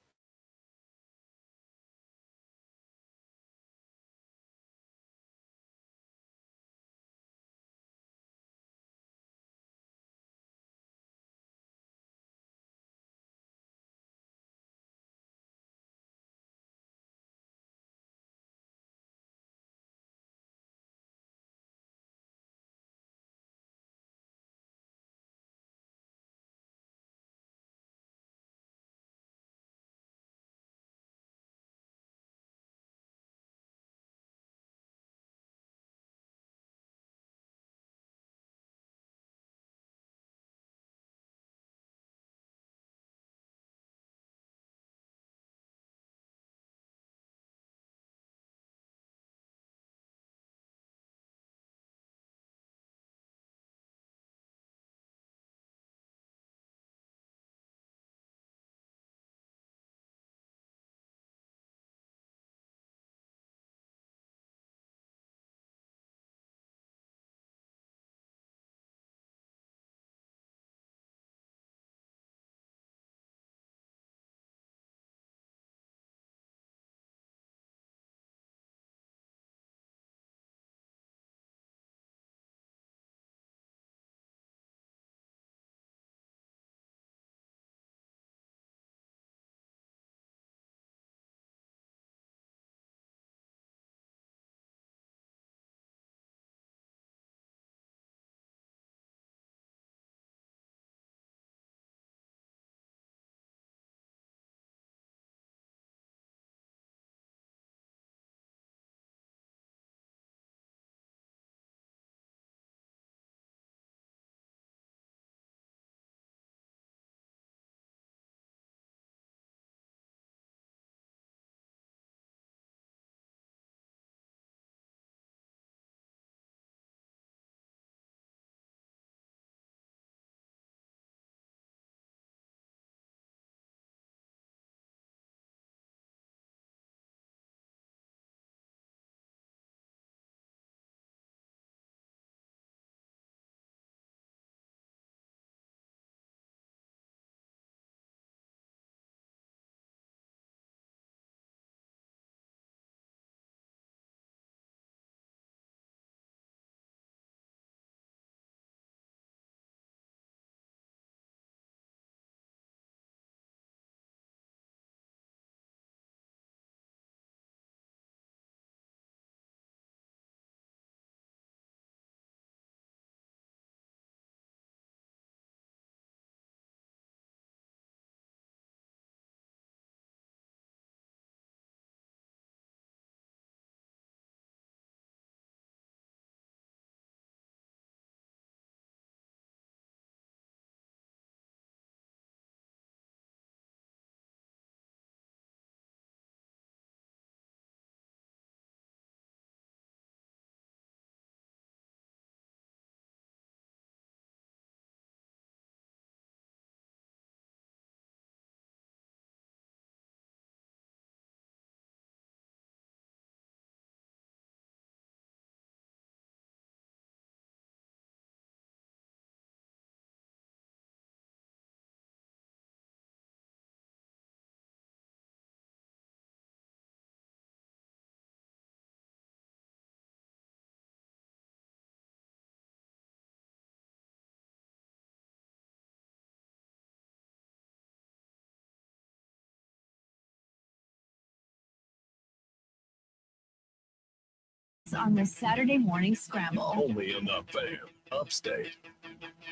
On the Saturday morning scramble. Only on the Fan Upstate.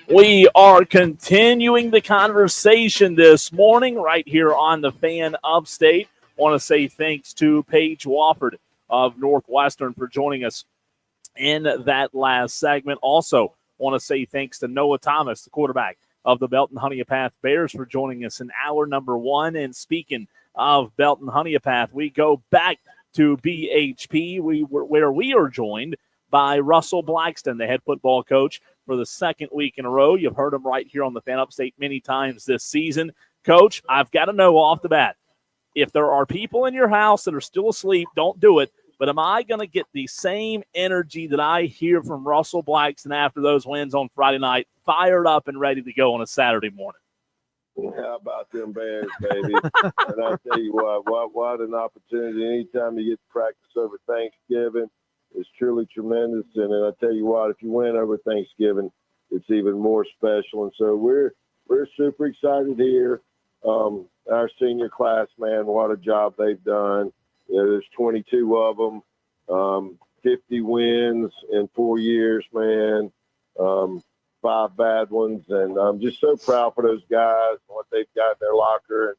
We are continuing the conversation this morning right here on the Fan Upstate. Want to say thanks to Paige Wofford of Northwestern for joining us in that last segment. Also, want to say thanks to Noah Thomas, the quarterback of the Belton Honeypath Bears, for joining us in hour number 1. And speaking of Belton Honeypath, we go back to BHP, where we are joined by Russell Blackston, the head football coach for the second week in a row. You've heard him right here on the Fan Upstate many times this season. Coach, I've got to know off the bat, if there are people in your house that are still asleep, don't do it. But am I going to get the same energy that I hear from Russell Blackston after those wins on Friday night, fired up and ready to go on a Saturday morning? How about them Bears, baby? And I tell you what an opportunity. Anytime you get to practice over Thanksgiving, it's truly tremendous. And I tell you what, if you win over Thanksgiving, it's even more special. And so we're super excited here. Our senior class, man, what a job they've done. You know, there's 22 of them, 50 wins in 4 years, man. 5 bad ones, and I'm just so proud for those guys, what they've got in their locker and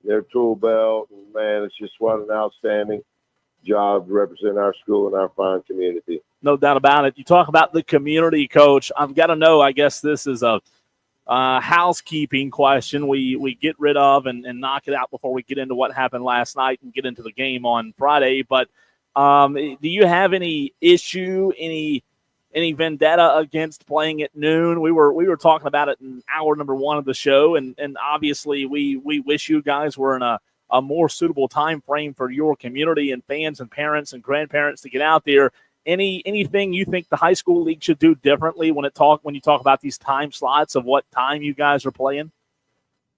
their tool belt. And man, it's just what an outstanding job to represent our school and our fine community. No doubt about it. You talk about the community, Coach. I've got to know, I guess this is a housekeeping question we get rid of and knock it out before we get into what happened last night and get into the game on Friday. But do you have any issue, any vendetta against playing at noon? We were talking about it in hour number 1 of the show, and obviously we wish you guys were in a more suitable time frame for your community and fans and parents and grandparents to get out there. Anything you think the high school league should do differently when you talk about these time slots of what time you guys are playing?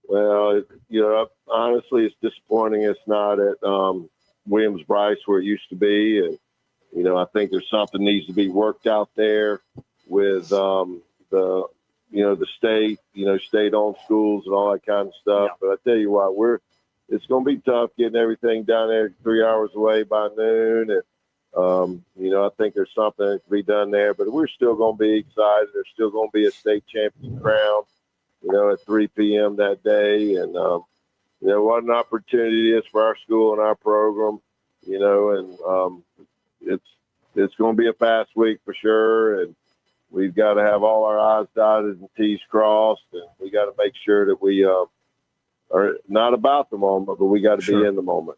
Well, you know, honestly, it's disappointing it's not at Williams-Brice where it used to be, and you know, I think there's something needs to be worked out there with the state-owned schools and all that kind of stuff. Yeah. But I tell you what, it's going to be tough getting everything down there 3 hours away by noon. And, I think there's something that can be done there. But we're still going to be excited. There's still going to be a state champion crowned, at 3 p.m. that day. And, what an opportunity it is for our school and our program, it's going to be a fast week for sure, and we've got to have all our I's dotted and T's crossed, and we got to make sure that we are not about the moment, but we got to be in the moment.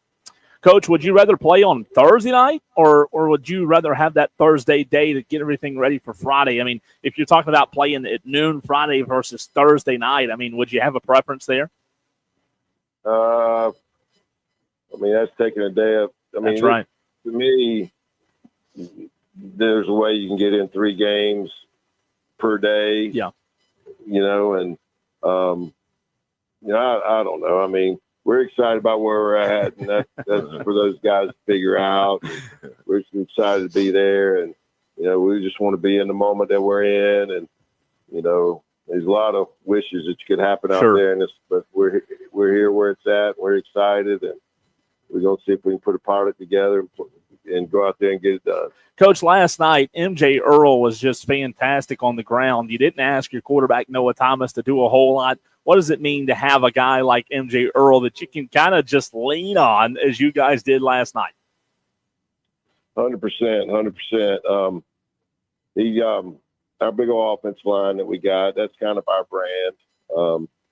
Coach, would you rather play on Thursday night, or would you rather have that Thursday day to get everything ready for Friday? I mean, if you're talking about playing at noon Friday versus Thursday night, I mean, would you have a preference there? That's taking a day up. That's right. To me, there's a way you can get in 3 games per day. Yeah. I don't know. I mean, we're excited about where we're at, and that's for those guys to figure out. We're excited to be there, and, we just want to be in the moment that we're in. And, there's a lot of wishes that could happen out there, but we're here where it's at. We're excited, and we're going to see if we can put a product together and go out there and get it done. Coach, last night, MJ Earl was just fantastic on the ground. You didn't ask your quarterback, Noah Thomas, to do a whole lot. What does it mean to have a guy like MJ Earl that you can kind of just lean on as you guys did last night? 100%. Our big old offensive line that we got, that's kind of our brand.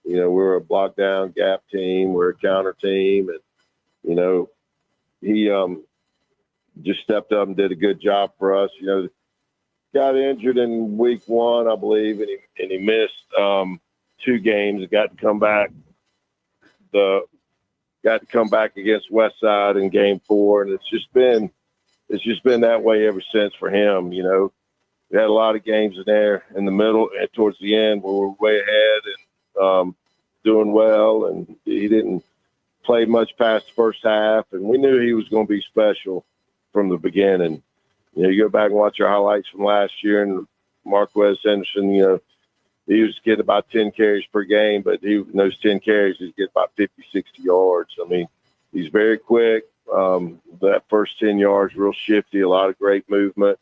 We're a block down gap team. We're a counter team. And, he just stepped up and did a good job for us. Got injured in week 1, I believe, and he missed 2 games. Got to come back. Got to come back against Westside in game 4, and it's just been that way ever since for him. We had a lot of games in there in the middle and towards the end where we're way ahead and doing well, and he didn't play much past the first half, and we knew he was going to be special from the beginning. You go back and watch our highlights from last year, and Marquez Henderson, he was getting about 10 carries per game, but in those 10 carries, he's getting about 50, 60 yards. I mean, he's very quick. That first 10 yards, real shifty, a lot of great movement.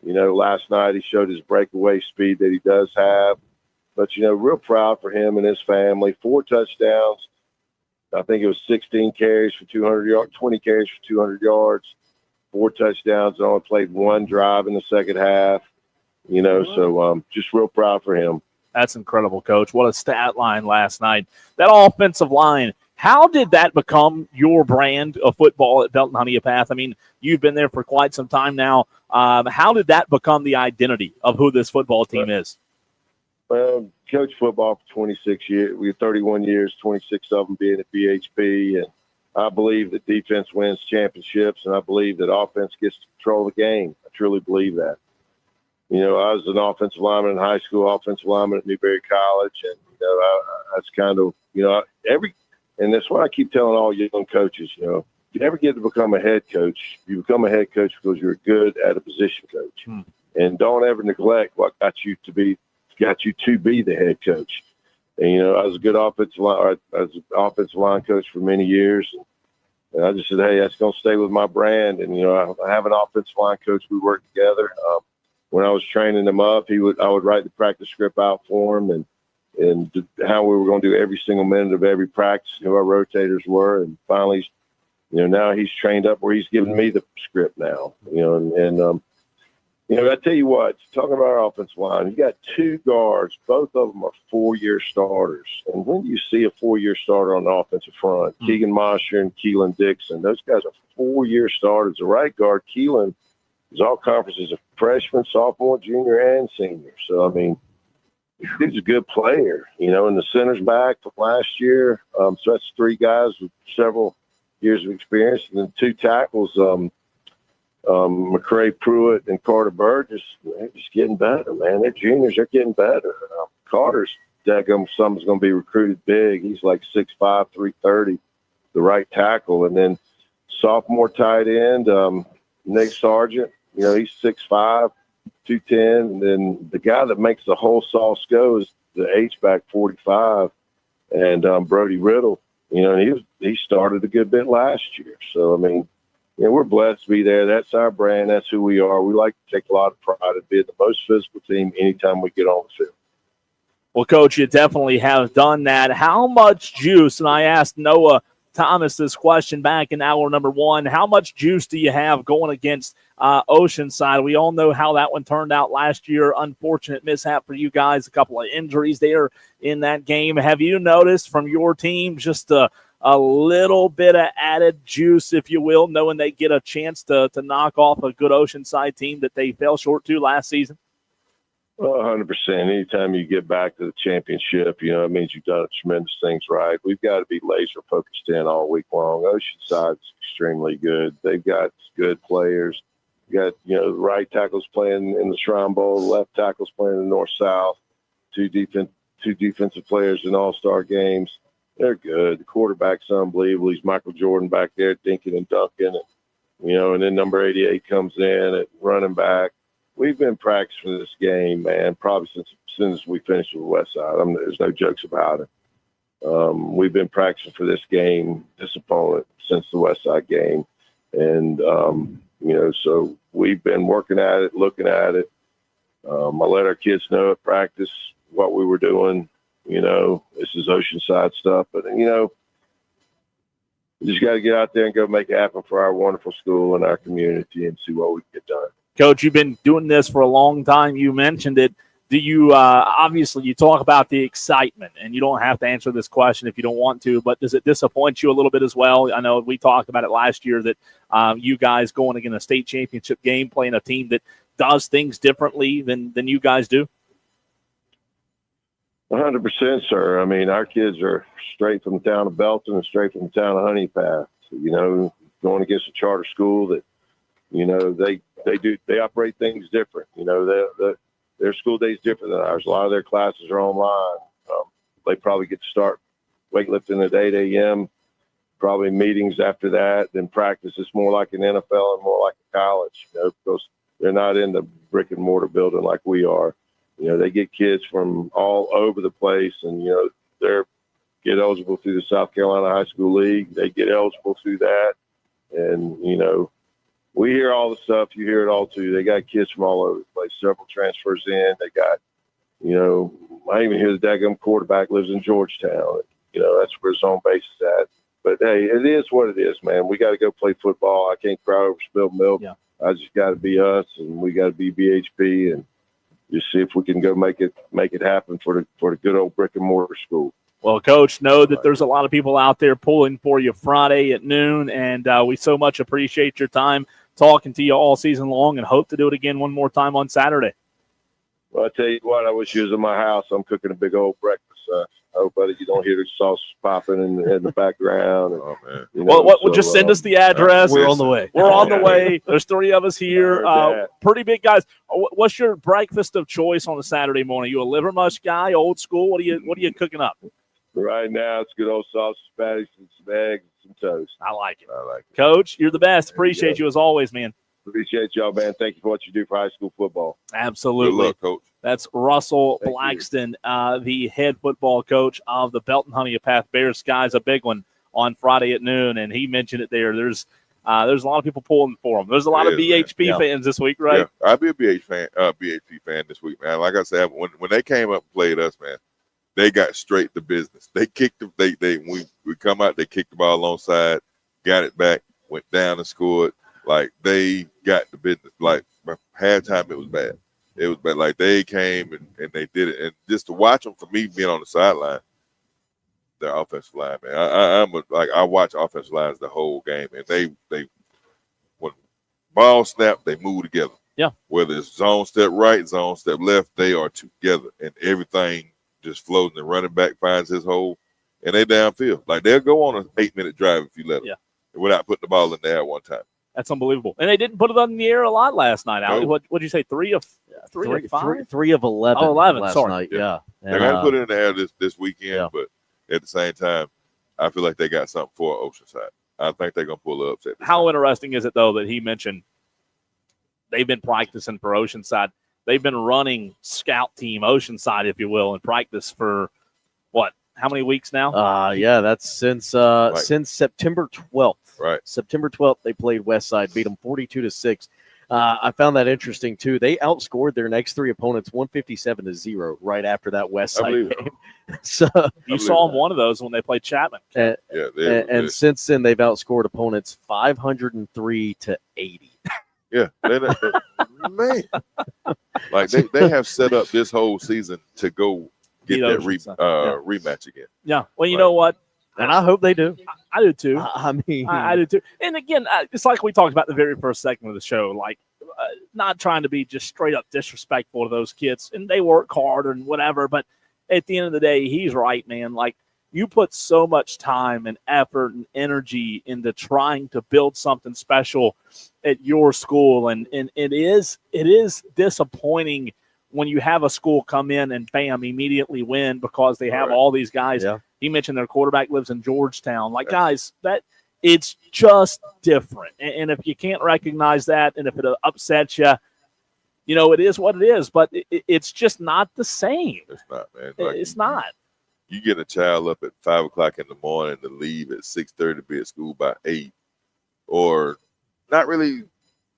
Last night he showed his breakaway speed that he does have. But, real proud for him and his family. 4 touchdowns. I think it was 16 carries for 200 yards, 20 carries for 200 yards, 4 touchdowns, and only played 1 drive in the second half. So just real proud for him. That's incredible, Coach. What a stat line last night. That offensive line, how did that become your brand of football at Belton Honeypath? I mean, you've been there for quite some time now. How did that become the identity of who this football team is? Well, coach football for 26 years. We have 31 years, 26 of them being at BHP. And I believe that defense wins championships, and I believe that offense gets to control the game. I truly believe that. I was an offensive lineman in high school, offensive lineman at Newberry College, and that's kind of and that's what I keep telling all young coaches. You never get to become a head coach. You become a head coach because you're good at a position coach, and don't ever neglect what got you to be the head coach. And I was a good offensive line coach for many years, and I just said, hey, that's going to stay with my brand. And I have an offensive line coach. We work together. When I was training them up, I would write the practice script out for him and how we were going to do every single minute of every practice, who our rotators were. And finally, now he's trained up where he's giving me the script now, I tell you what, talking about our offensive line, you got 2 guards. Both of them are 4-year starters. And when you see a 4-year starter on the offensive front, Keegan Mosher and Keelan Dixon, those guys are 4-year starters. The right guard, Keelan, is all conference as a freshman, sophomore, junior, and senior. So, I mean, he's a good player, and the center's back from last year. So that's 3 guys with several years of experience. And then 2 tackles, McCray Pruitt and Carter Burgess, they're just getting better, man. They're juniors. They're getting better. Carter's something's going to be recruited big. He's like 6'5", 330, the right tackle. And then sophomore tight end, Nick Sargent, he's 6'5", 210. And then the guy that makes the whole sauce go is the H-back 45, and Brody Riddle. And he started a good bit last year. So, I mean, we're blessed to be there. That's our brand. That's who we are. We like to take a lot of pride in being the most physical team anytime we get on the field. Well, Coach, you definitely have done that. How much juice, and I asked Noah Thomas this question back in hour number 1, how much juice do you have going against Oceanside? We all know how that one turned out last year. Unfortunate mishap for you guys, a couple of injuries there in that game. Have you noticed from your team just a little bit of added juice, if you will, knowing they get a chance to knock off a good Oceanside team that they fell short to last season? Well, 100%. Anytime you get back to the championship, it means you've done tremendous things right. We've got to be laser focused in all week long. Oceanside's extremely good. They've got good players. You got, the right tackles playing in the Shrine Bowl, the left tackles playing in the North-South, two defensive players in all-star games. They're good. The quarterback's unbelievable. He's Michael Jordan back there dinking and dunking. And then number 88 comes in at running back. We've been practicing for this game, man, probably since we finished with Westside. There's no jokes about it. We've been practicing for this game, this opponent, since the Westside game. And, so we've been working at it, looking at it. I let our kids know at practice what we were doing. This is Oceanside stuff. But, you just got to get out there and go make it happen for our wonderful school and our community and see what we can get done. Coach, you've been doing this for a long time. You mentioned it. Do you obviously you talk about the excitement, and you don't have to answer this question if you don't want to, but does it disappoint you a little bit as well? I know we talked about it last year that you guys going against a state championship game, playing a team that does things differently than you guys do. 100%, sir. I mean, our kids are straight from the town of Belton and straight from the town of Honeypath. Going against a charter school that, they operate things different. Their school day is different than ours. A lot of their classes are online. They probably get to start weightlifting at 8 a.m., probably meetings after that, then practice. It's more like an NFL and more like a college, because they're not in the brick and mortar building like we are. They get kids from all over the place, and, they're get eligible through the South Carolina High School League. They get eligible through that. And, you know, we hear all the stuff. You hear it all, too. They got kids from all over the place. Several transfers in. They got, you know, I even hear the daggum quarterback lives in Georgetown. You know, that's where his home base is at. But, hey, it is what it is, man. We got to go play football. I can't cry over spilled milk. Yeah. I just got to be us, and we got to be BHP, and just see if we can go make it happen for the good old brick and mortar school. Well, Coach, know that there's a lot of people out there pulling for you Friday at noon, and we so much appreciate your time talking to you all season long and hope to do it again one more time on Saturday. Well, I tell you what, I wish you was in my house. I'm cooking a big old breakfast. I hope you don't hear the sausage popping in the background. And, Oh, man. you know, Well, just send us the address. We're on the way. We're on the way. There's 3 of us here. Pretty big guys. What's your breakfast of choice on a Saturday morning? You a liver mush guy, old school? What are you cooking up? Right now, it's good old sausage patties and some eggs and some toast. I like it. I like it. Coach, you're the best. Appreciate you as always, man. Appreciate y'all, man. Thank you for what you do for high school football. Absolutely. Good luck, Coach. That's Russell Thank you. Blackston, the head football coach of the Belton Honea Bears. Sky's a big one on Friday at noon, and he mentioned it there. There's a lot of people pulling for him. There's a lot of BHP fans this week, right? Yeah, I'll be a BHP fan this week, man. Like I said, when they came up and played us, man, they got straight to business. They kicked them. We come out, they kicked the ball alongside, got it back, went down and scored. Like, they got the business. Like, by halftime, it was bad. It was bad. Like, they came and they did it. And just to watch them, for me being on the sideline, their offensive line, man. I watch offensive lines the whole game, and they when ball snap, they move together. Yeah. Whether it's zone step right, zone step left, they are together, and everything just flows. And the running back finds his hole, and they downfield. Like, they'll go on an 8-minute drive if you let them. Yeah. Without putting the ball in the air one time. That's unbelievable. And they didn't put it in the air a lot last night, Allie. No. What'd you say, 3 of 5? 3 of 11. Oh, 11, last sorry. night. Yeah. Yeah. They're going to put it in the air this weekend, Yeah. but at the same time, I feel like they got something for Oceanside. I think they're going to pull the upset. How interesting is it, though, that he mentioned they've been practicing for Oceanside. They've been running scout team Oceanside, if you will, in practice for, what, how many weeks now? Yeah, that's since September 12th. Right. September 12th, they played Westside, beat them 42-6. I found that interesting, too. They outscored their next 3 opponents 157-0 right after that Westside game. So you saw them one of those when they played Chapman. And since then, they've outscored opponents 503-80. Yeah, man. Like, they have set up this whole season to go get that rematch again. Yeah. Well, you know what? And I hope they do. I do too. I mean, I do too. And again, it's like we talked about the very first segment of the show, like not trying to be just straight up disrespectful to those kids. And they work hard and whatever. But at the end of the day, he's right, man. Like, you put so much time and effort and energy into trying to build something special at your school. And it is disappointing when you have a school come in and bam, immediately win because they have all these guys. Yeah. He mentioned their quarterback lives in Georgetown. Like, guys, that it's just different. And if you can't recognize that, and if it upsets you, you know, it is what it is. But it's just not the same. It's not, man. Like, it's not. You get a child up at 5 o'clock in the morning to leave at 6:30 to be at school by 8, or not really.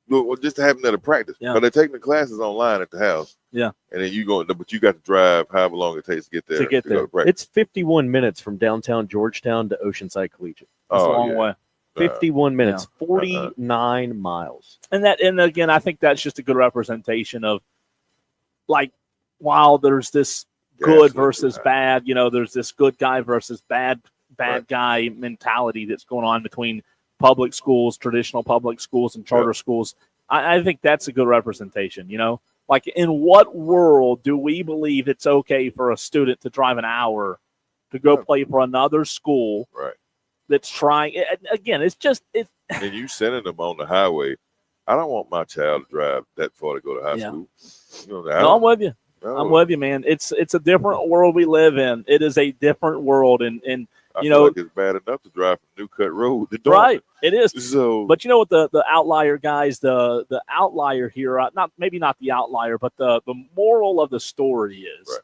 Well, just to have them at a practice. Yeah. But they're taking the classes online at the house. Yeah. And then but you got to drive however long it takes to get there. To go to practice. It's 51 minutes from downtown Georgetown to Oceanside Collegiate. It's a long way. 51 minutes, 49 miles. And again, I think that's just a good representation of, like, while there's this good versus bad, you know, there's this good guy versus bad guy mentality that's going on between public schools, traditional public schools, and charter schools. I think that's a good representation, you know? Like, in what world do we believe it's okay for a student to drive an hour to go play for another school that's trying? Again, it's just – and you sending them on the highway. I don't want my child to drive that far to go to high school. You know, I'm with you. No. I'm with you, man. It's a different world we live in. It is a different world, and I feel like it's bad enough to drive from New Cut Road. Right, it is. So, but you know what? The outlier guys, the outlier here, maybe not the outlier, but the moral of the story is,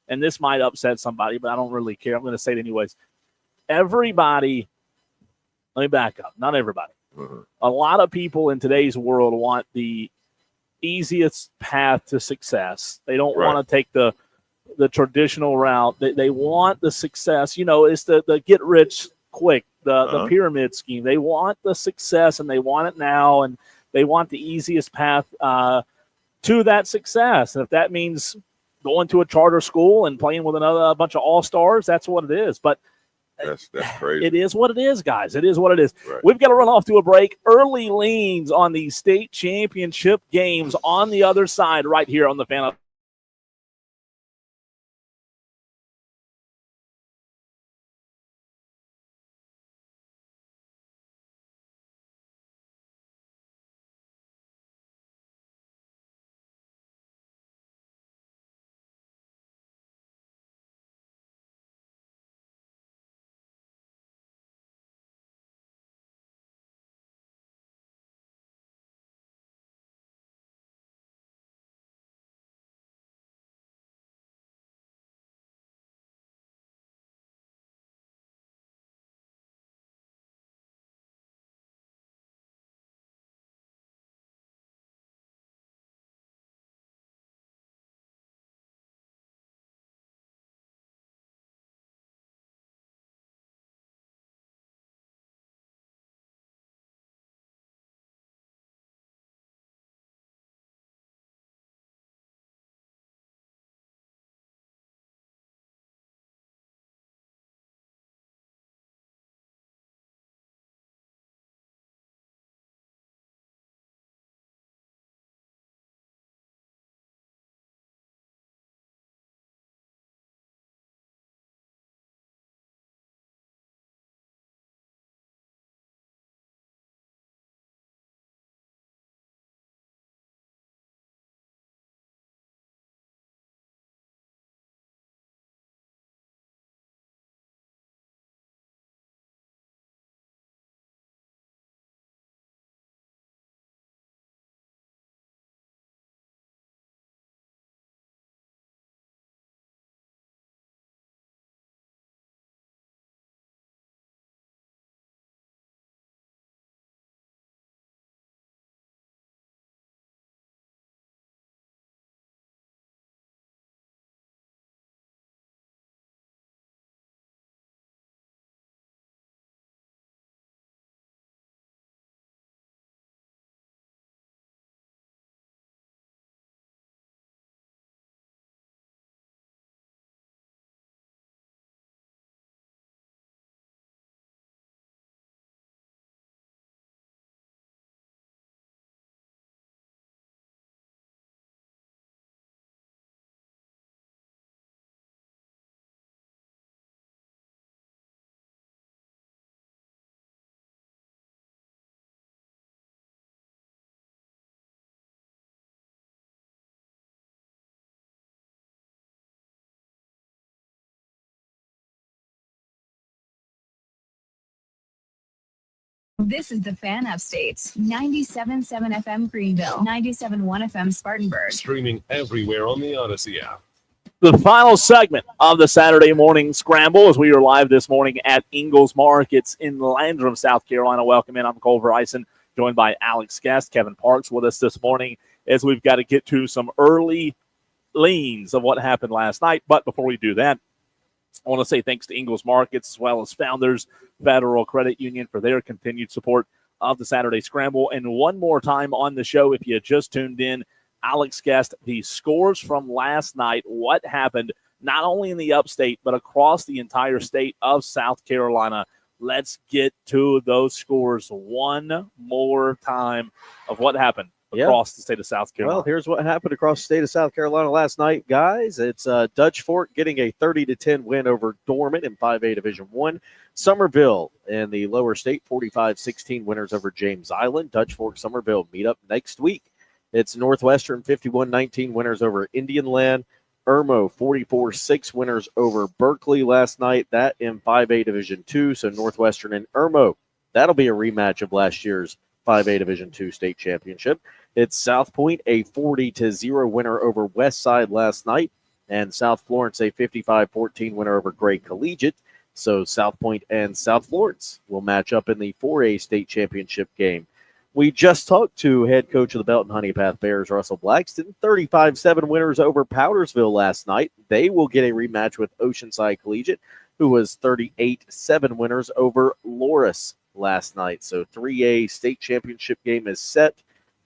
and this might upset somebody, but I don't really care. I'm going to say it anyways. Everybody, let me back up. Not everybody. A lot of people in today's world want the easiest path to success. They don't want to take the traditional route. They want the success. It's the get rich quick, the pyramid scheme. They want the success, and they want it now, and they want the easiest path to that success. And if that means going to a charter school and playing with a bunch of all-stars, that's what it is. But that's crazy. It is what it is, guys. It is what it is. Right. We've got to run off to a break. Early leans on the state championship games on the other side right here on the Fan Up. This is the Fan Upstate. 97.7 FM Greenville. 97.1 FM Spartanburg. Streaming everywhere on the Odyssey app. The final segment of the Saturday morning scramble as we are live this morning at Ingalls Markets in Landrum, South Carolina. Welcome in. I'm Culver Ison, joined by Alex Guest. Kevin Parks with us this morning as we've got to get to some early leans of what happened last night. But before we do that, I want to say thanks to Ingalls Markets as well as Founders Federal Credit Union for their continued support of the Saturday Scramble. And one more time on the show, if you just tuned in, Alex Guest, the scores from last night, what happened not only in the upstate but across the entire state of South Carolina. Let's get to those scores one more time of what happened across the state of South Carolina. Well, here's what happened across the state of South Carolina last night, guys. It's Dutch Fork getting a 30-10 win over Dorman in 5A Division I. Summerville in the lower state, 45-16 winners over James Island. Dutch Fork, Summerville meet up next week. It's Northwestern, 51-19 winners over Indian Land. Irmo, 44-6 winners over Berkeley last night. That in 5A Division II. So Northwestern and Irmo, that'll be a rematch of last year's 5A Division II state championship. It's South Point, a 40-0 winner over West Side last night. And South Florence, a 55-14 winner over Gray Collegiate. So South Point and South Florence will match up in the 4A state championship game. We just talked to head coach of the Belton Honey Path Bears, Russell Blackston. 35-7 winners over Powdersville last night. They will get a rematch with Oceanside Collegiate, who was 38-7 winners over Loris last night. So 3A state championship game is set.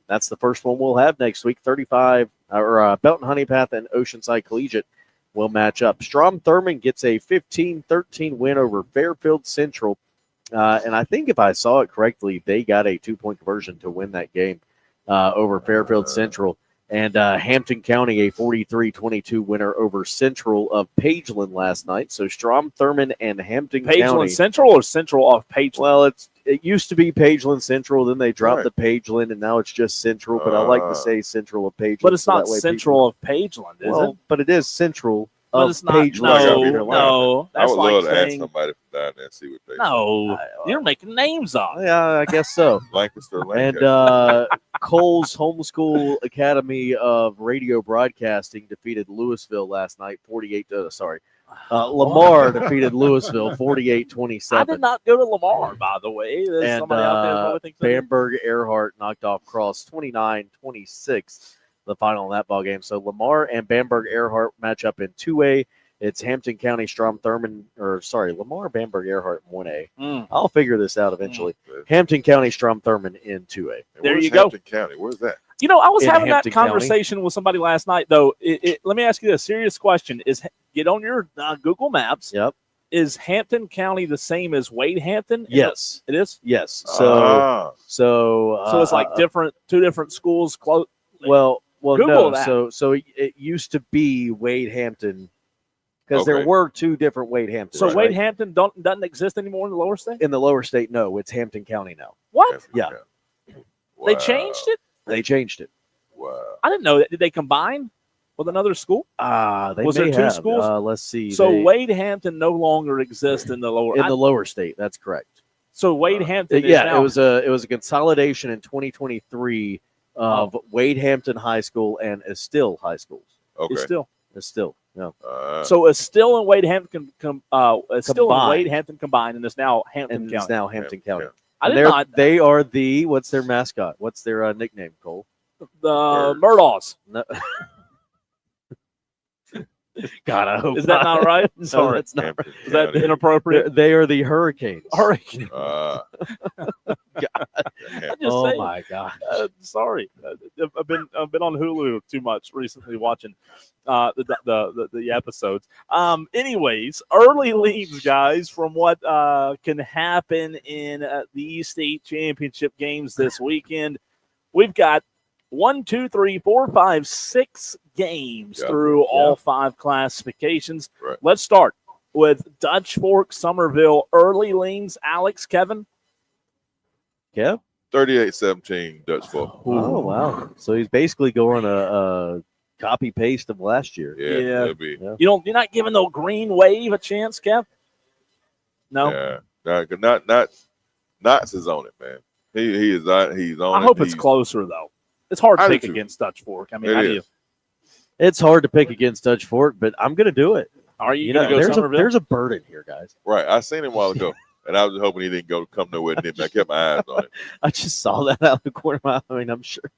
That's the first one we'll have next week. Belton Honey Path and Oceanside Collegiate will match up. Strom Thurmond gets a 15-13 win over Fairfield Central. And I think if I saw it correctly, they got a 2-point conversion to win that game over Fairfield Central. And Hampton County, a 43-22 winner over Central of Pageland last night. So Strom Thurmond and Hampton County. Pageland Central or Central of Pageland? Well, it used to be Pageland Central, then they dropped the Pageland, and now it's just Central. But I like to say Central of Pageland. But it's not Central of Pageland, is it? But it is Central but of it's not, Pageland. No, I would love to ask saying, somebody from down there and see what they no, you're making names up. Yeah, I guess so. Lancaster. And Cole's Homeschool Academy of Radio Broadcasting defeated Louisville last night, Lamar defeated Louisville 48-27. I did not go to Lamar, by the way. There's And somebody out there probably thinks Bamberg Earhart knocked off Cross 29-26, the final in that ball game. So Lamar and Bamberg Earhart match up in 2A. It's Hampton County Strom Thurmond, Lamar Bamberg Earhart in 1A. I'll figure this out eventually. Hampton County Strom Thurmond in 2A. There you go. Hampton County, where's that? You know, I was having Hampton that conversation with somebody last night, though. Let me ask you this serious question: get on your Google Maps. Yep. Is Hampton County the same as Wade Hampton? Yes, it is. Yes. So it's like two different schools close. Well, Google no. that. So it used to be Wade Hampton because there were two different Wade Hamptons. So Wade Hampton doesn't exist anymore in the lower state. In the lower state, no, it's Hampton County now. What? Yeah. Wow. They changed it. They changed it. Wow. I didn't know that. Did they combine with another school? Was there two schools? Let's see. So Wade Hampton no longer exists in the lower the lower state. That's correct. So Wade Hampton. It was a consolidation in 2023 of Wade Hampton High School and Estill High Schools. Okay. Estill. Yeah. So Estill and Wade Hampton combined, and it's now Hampton County. It's now Hampton County. They are the what's their mascot? What's their nickname, Cole? The Murdaws. No. God, I hope is that not right? No, Sorry, that's not. Is that inappropriate? They are the Hurricanes. Hurricane. God. Oh my God. Sorry, I've been on Hulu too much recently watching the episodes. Anyways, early leads, guys, from what can happen in the state championship games this weekend. We've got 1, 2, 3, 4, 5, 6 games through all 5 classifications. Right. Let's start with Dutch Fork, Somerville, early leans. Alex, Kevin? Yeah. 38-17 Dutch Fork. Oh, wow. So he's basically going a copy paste of last year. Yeah. It'll be. Yeah. You're not giving the Green Wave a chance, Kev? No. Yeah. Knox is on it, man. He's on it. I hope it's closer though. It's hard to pick against Dutch Fork. I mean, how do you? It's hard to pick against Dutch Fork, but I'm going to do it. Are you going to go Somerville? There's a bird in here, guys. Right. I seen him a while ago, and I was hoping he didn't come nowhere near me. I kept my eyes on it. I just saw that out of the corner of my eye. I mean, I'm sure.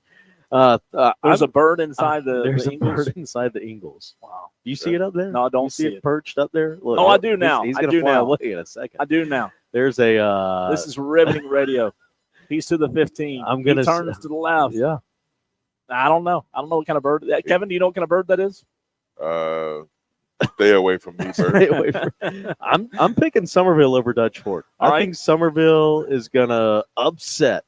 There's a bird inside There's a bird inside the Ingles. Wow. Do you see it up there? No, I don't see it perched up there. Look, I do now. He's going to fly away in a second. I do now. There's a. This is riveting radio. He's to the 15. I'm going to turn to the left. Yeah. I don't know. I don't know what kind of bird. Kevin, do you know what kind of bird that is? Stay away from me, sir. I'm picking Somerville over Dutch Fork. I think Somerville is gonna upset.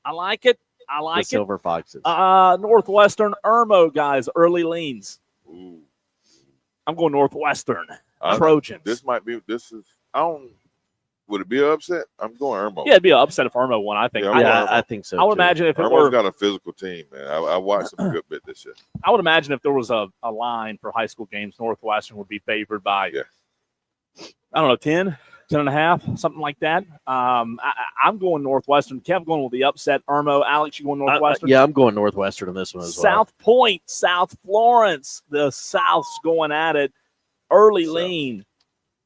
I like it. The Silver Foxes. Northwestern Irmo, guys, early leans. Ooh. I'm going Northwestern. Trojans. Would it be an upset? I'm going Irmo. Yeah, it'd be an upset if Irmo won, I think. I think so. I would imagine if Irmo's got a physical team, man. I watched them a good bit this year. I would imagine if there was a line for high school games, Northwestern would be favored by, I don't know, 10 and a half, something like that. I'm going Northwestern. Kev going with the upset. Irmo, Alex, you going Northwestern? Yeah, I'm going Northwestern on this one as well. South Point, South Florence. The South's going at it. Early lean.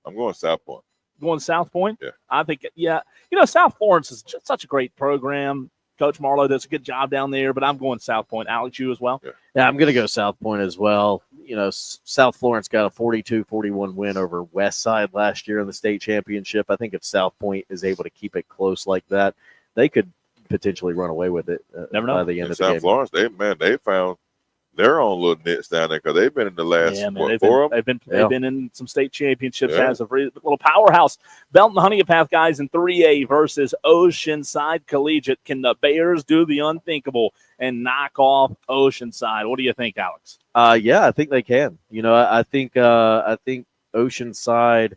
I'm going South Point. Going South Point? Yeah. I think, yeah. South Florence is just such a great program. Coach Marlowe does a good job down there, but I'm going South Point. Alex, you as well? Yeah, I'm going to go South Point as well. South Florence got a 42-41 win over West Side last year in the state championship. I think if South Point is able to keep it close like that, they could potentially run away with it Never know. by the end of the South game. Florence, they found their own little niche down there because they've been in the last they've been in some state championships as a little powerhouse. Belton Honeypath guys in 3A versus Oceanside Collegiate. Can the Bears do the unthinkable and knock off Oceanside? What do you think, Alex? Yeah, I think they can. I think Oceanside,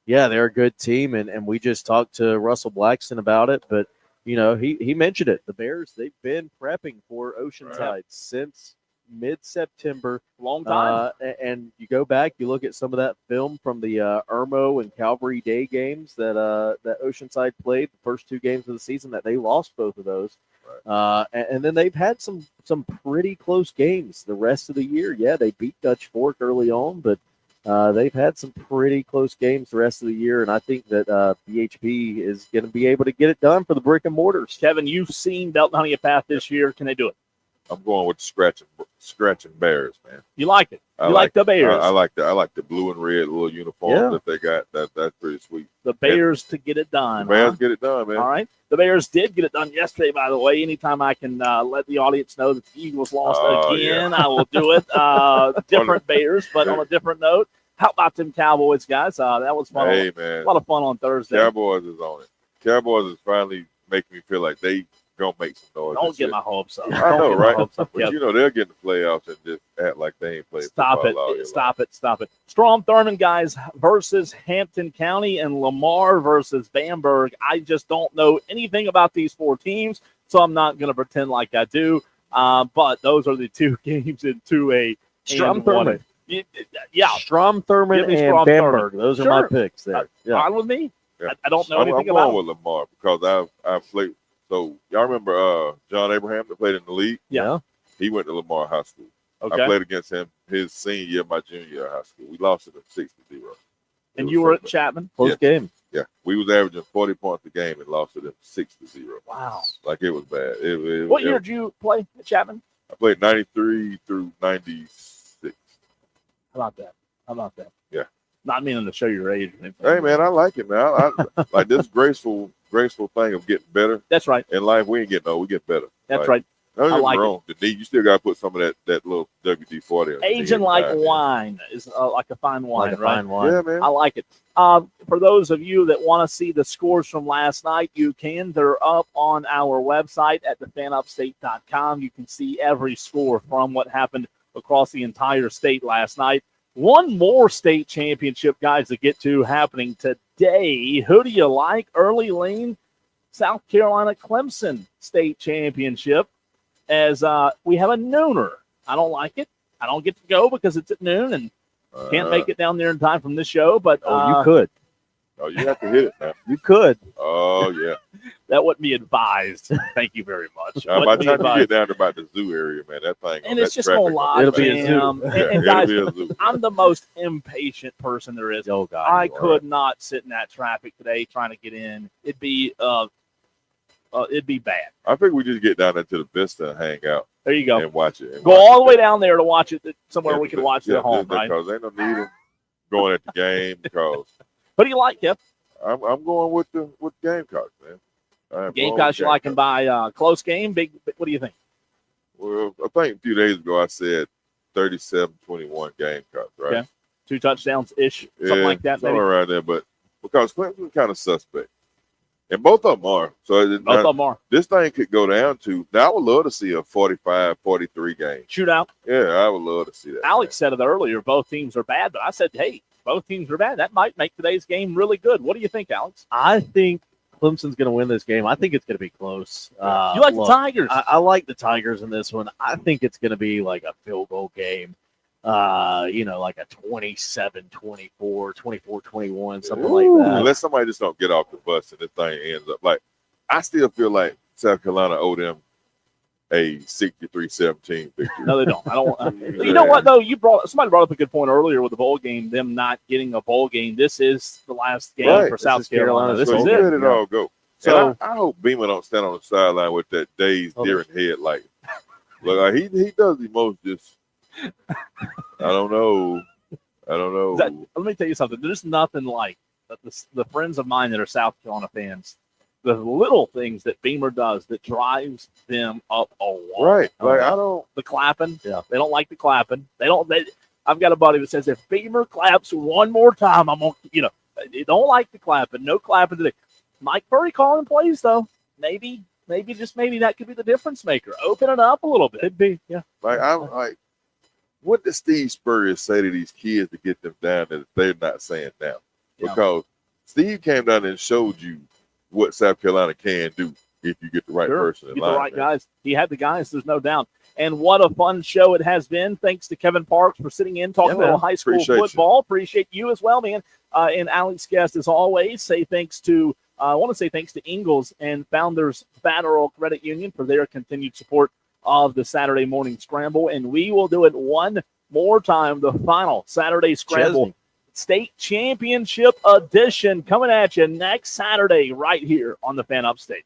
yeah, they're a good team, and we just talked to Russell Blackston about it, but he mentioned it. The Bears, they've been prepping for Oceanside since mid-September. Long time. And you go back, you look at some of that film from the Irmo and Calvary Day games that Oceanside played, the first 2 games of the season, that they lost both of those. Right. And then they've had some pretty close games the rest of the year. Yeah, they beat Dutch Fork early on, but they've had some pretty close games the rest of the year, and I think that BHP is going to be able to get it done for the brick and mortars. Kevin, you've seen Belton Honeypath this year. Can they do it? I'm going with scratching Bears, man. You like it? You like the Bears? I like the blue and red little uniform that they got. That's pretty sweet. The Bears to get it done. The Bears get it done, man. All right. The Bears did get it done yesterday, by the way. Anytime I can let the audience know that the Eagles lost again, I will do it. Different Bears, but on a different note. How about them Cowboys, guys? That was fun. Hey, man. A lot of fun on Thursday. Cowboys is on it. Cowboys is finally making me feel like they gonna make some noise. Don't get my hopes up. I know, right? But they'll get in the playoffs and just act like they ain't played. Stop it. Strom Thurmond guys versus Hampton County and Lamar versus Bamberg. I just don't know anything about these 4 teams, so I'm not going to pretend like I do. But those are the 2 games in 2A. Strom Thurmond. Yeah. Strom Thurmond and Bamberg. Those are my picks there. Fine with me. Yeah. I don't know anything about it. I'm going with Lamar because I've played. So y'all remember John Abraham that played in the league? Yeah. He went to Lamar High School. Okay. I played against him his senior year, my junior year of high school. We lost it at 6-0. And you were at Chapman? Close game. Yeah. We was averaging 40 points a game and lost it at 6-0. Wow. Like it was bad. What year did you play at Chapman? I played 93 through 96. How about that? Yeah. Not meaning to show your age. Hey, man, I like it, man. I like this graceful thing of getting better. That's right. In life, we ain't getting old. We get better. That's right. Don't get like me wrong. The knee, you still got to put some of that little WD-40 on. Aging like wine is like a fine wine, like a right? Fine wine. Yeah, man. I like it. For those of you that want to see the scores from last night, you can. They're up on our website at thefanupstate.com. You can see every score from what happened across the entire state last night. One more state championship, guys, to get to happening today. Who do you like? Early Lane, South Carolina Clemson State Championship. As we have a nooner. I don't like it. I don't get to go because it's at noon and can't make it down there in time from this show. But you could. Oh, you have to hit it now. You could. Oh, yeah. That wouldn't be advised. Thank you very much. By the time you get down to about the zoo area, man, that thing. And it's just going to lie. It'll be a zoo. And guys, I'm the most impatient person there is. Oh, God. I could not sit in that traffic today trying to get in. It'd be bad. I think we just get down there to the Vista and hang out. There you go. And watch it. Go all the way down there to watch it somewhere we can watch it at home, right? Because ain't no need of going at the game. Because what do you like, Jeff? I'm going with the Gamecocks, man. Gamecocks you like them by close game? Big. What do you think? Well, I think a few days ago I said 37-21 Gamecocks, right? Okay. 2 touchdowns-ish, something like that, maybe? Somewhere around there. But because Clemson's kind of suspect. And both of them are. So both of them are. This thing could go down to. Now, I would love to see a 45-43 game. Shootout. Yeah, I would love to see that. Alex said it earlier. Both teams are bad, but I said, hey, both teams are bad. That might make today's game really good. What do you think, Alex? I think Clemson's going to win this game. I think it's going to be close. You like the Tigers? I like the Tigers in this one. I think it's going to be like a field goal game. Like a 27-24, 24-21, something like that. Unless somebody just don't get off the bus and the thing ends up. Like, I still feel like South Carolina owe them a 63-17 victory. No, they don't. I don't. You know what though? Somebody brought up a good point earlier with the bowl game. Them not getting a bowl game. This is the last game for South Carolina. This is it. Let it all go. So I hope Beamer don't stand on the sideline with that dazed deer in head. Like he does the most. Just I don't know. Let me tell you something. There's nothing like the friends of mine that are South Carolina fans. The little things that Beamer does that drives them up a wall. Right. Like the clapping. Yeah. They don't like the clapping. I've got a buddy that says if Beamer claps one more time, I'm gonna, they don't like the clapping. No clapping today. Mike Purdy calling plays though. Maybe that could be the difference maker. Open it up a little bit. Could be. Yeah. Like what does Steve Spurrier say to these kids to get them down that they're not saying now? Because Steve came down and showed you what South Carolina can do if you get the right person in line. The right guys. He had the guys, there's no doubt. And what a fun show it has been. Thanks to Kevin Parks for sitting in, talking about high school football. Appreciate you as well, man. And Alex Guest, as always, I want to say thanks to Ingalls and Founders Federal Credit Union for their continued support of the Saturday morning scramble. And we will do it one more time, the final Saturday scramble. State Championship Edition coming at you next Saturday right here on the Fan Upstate.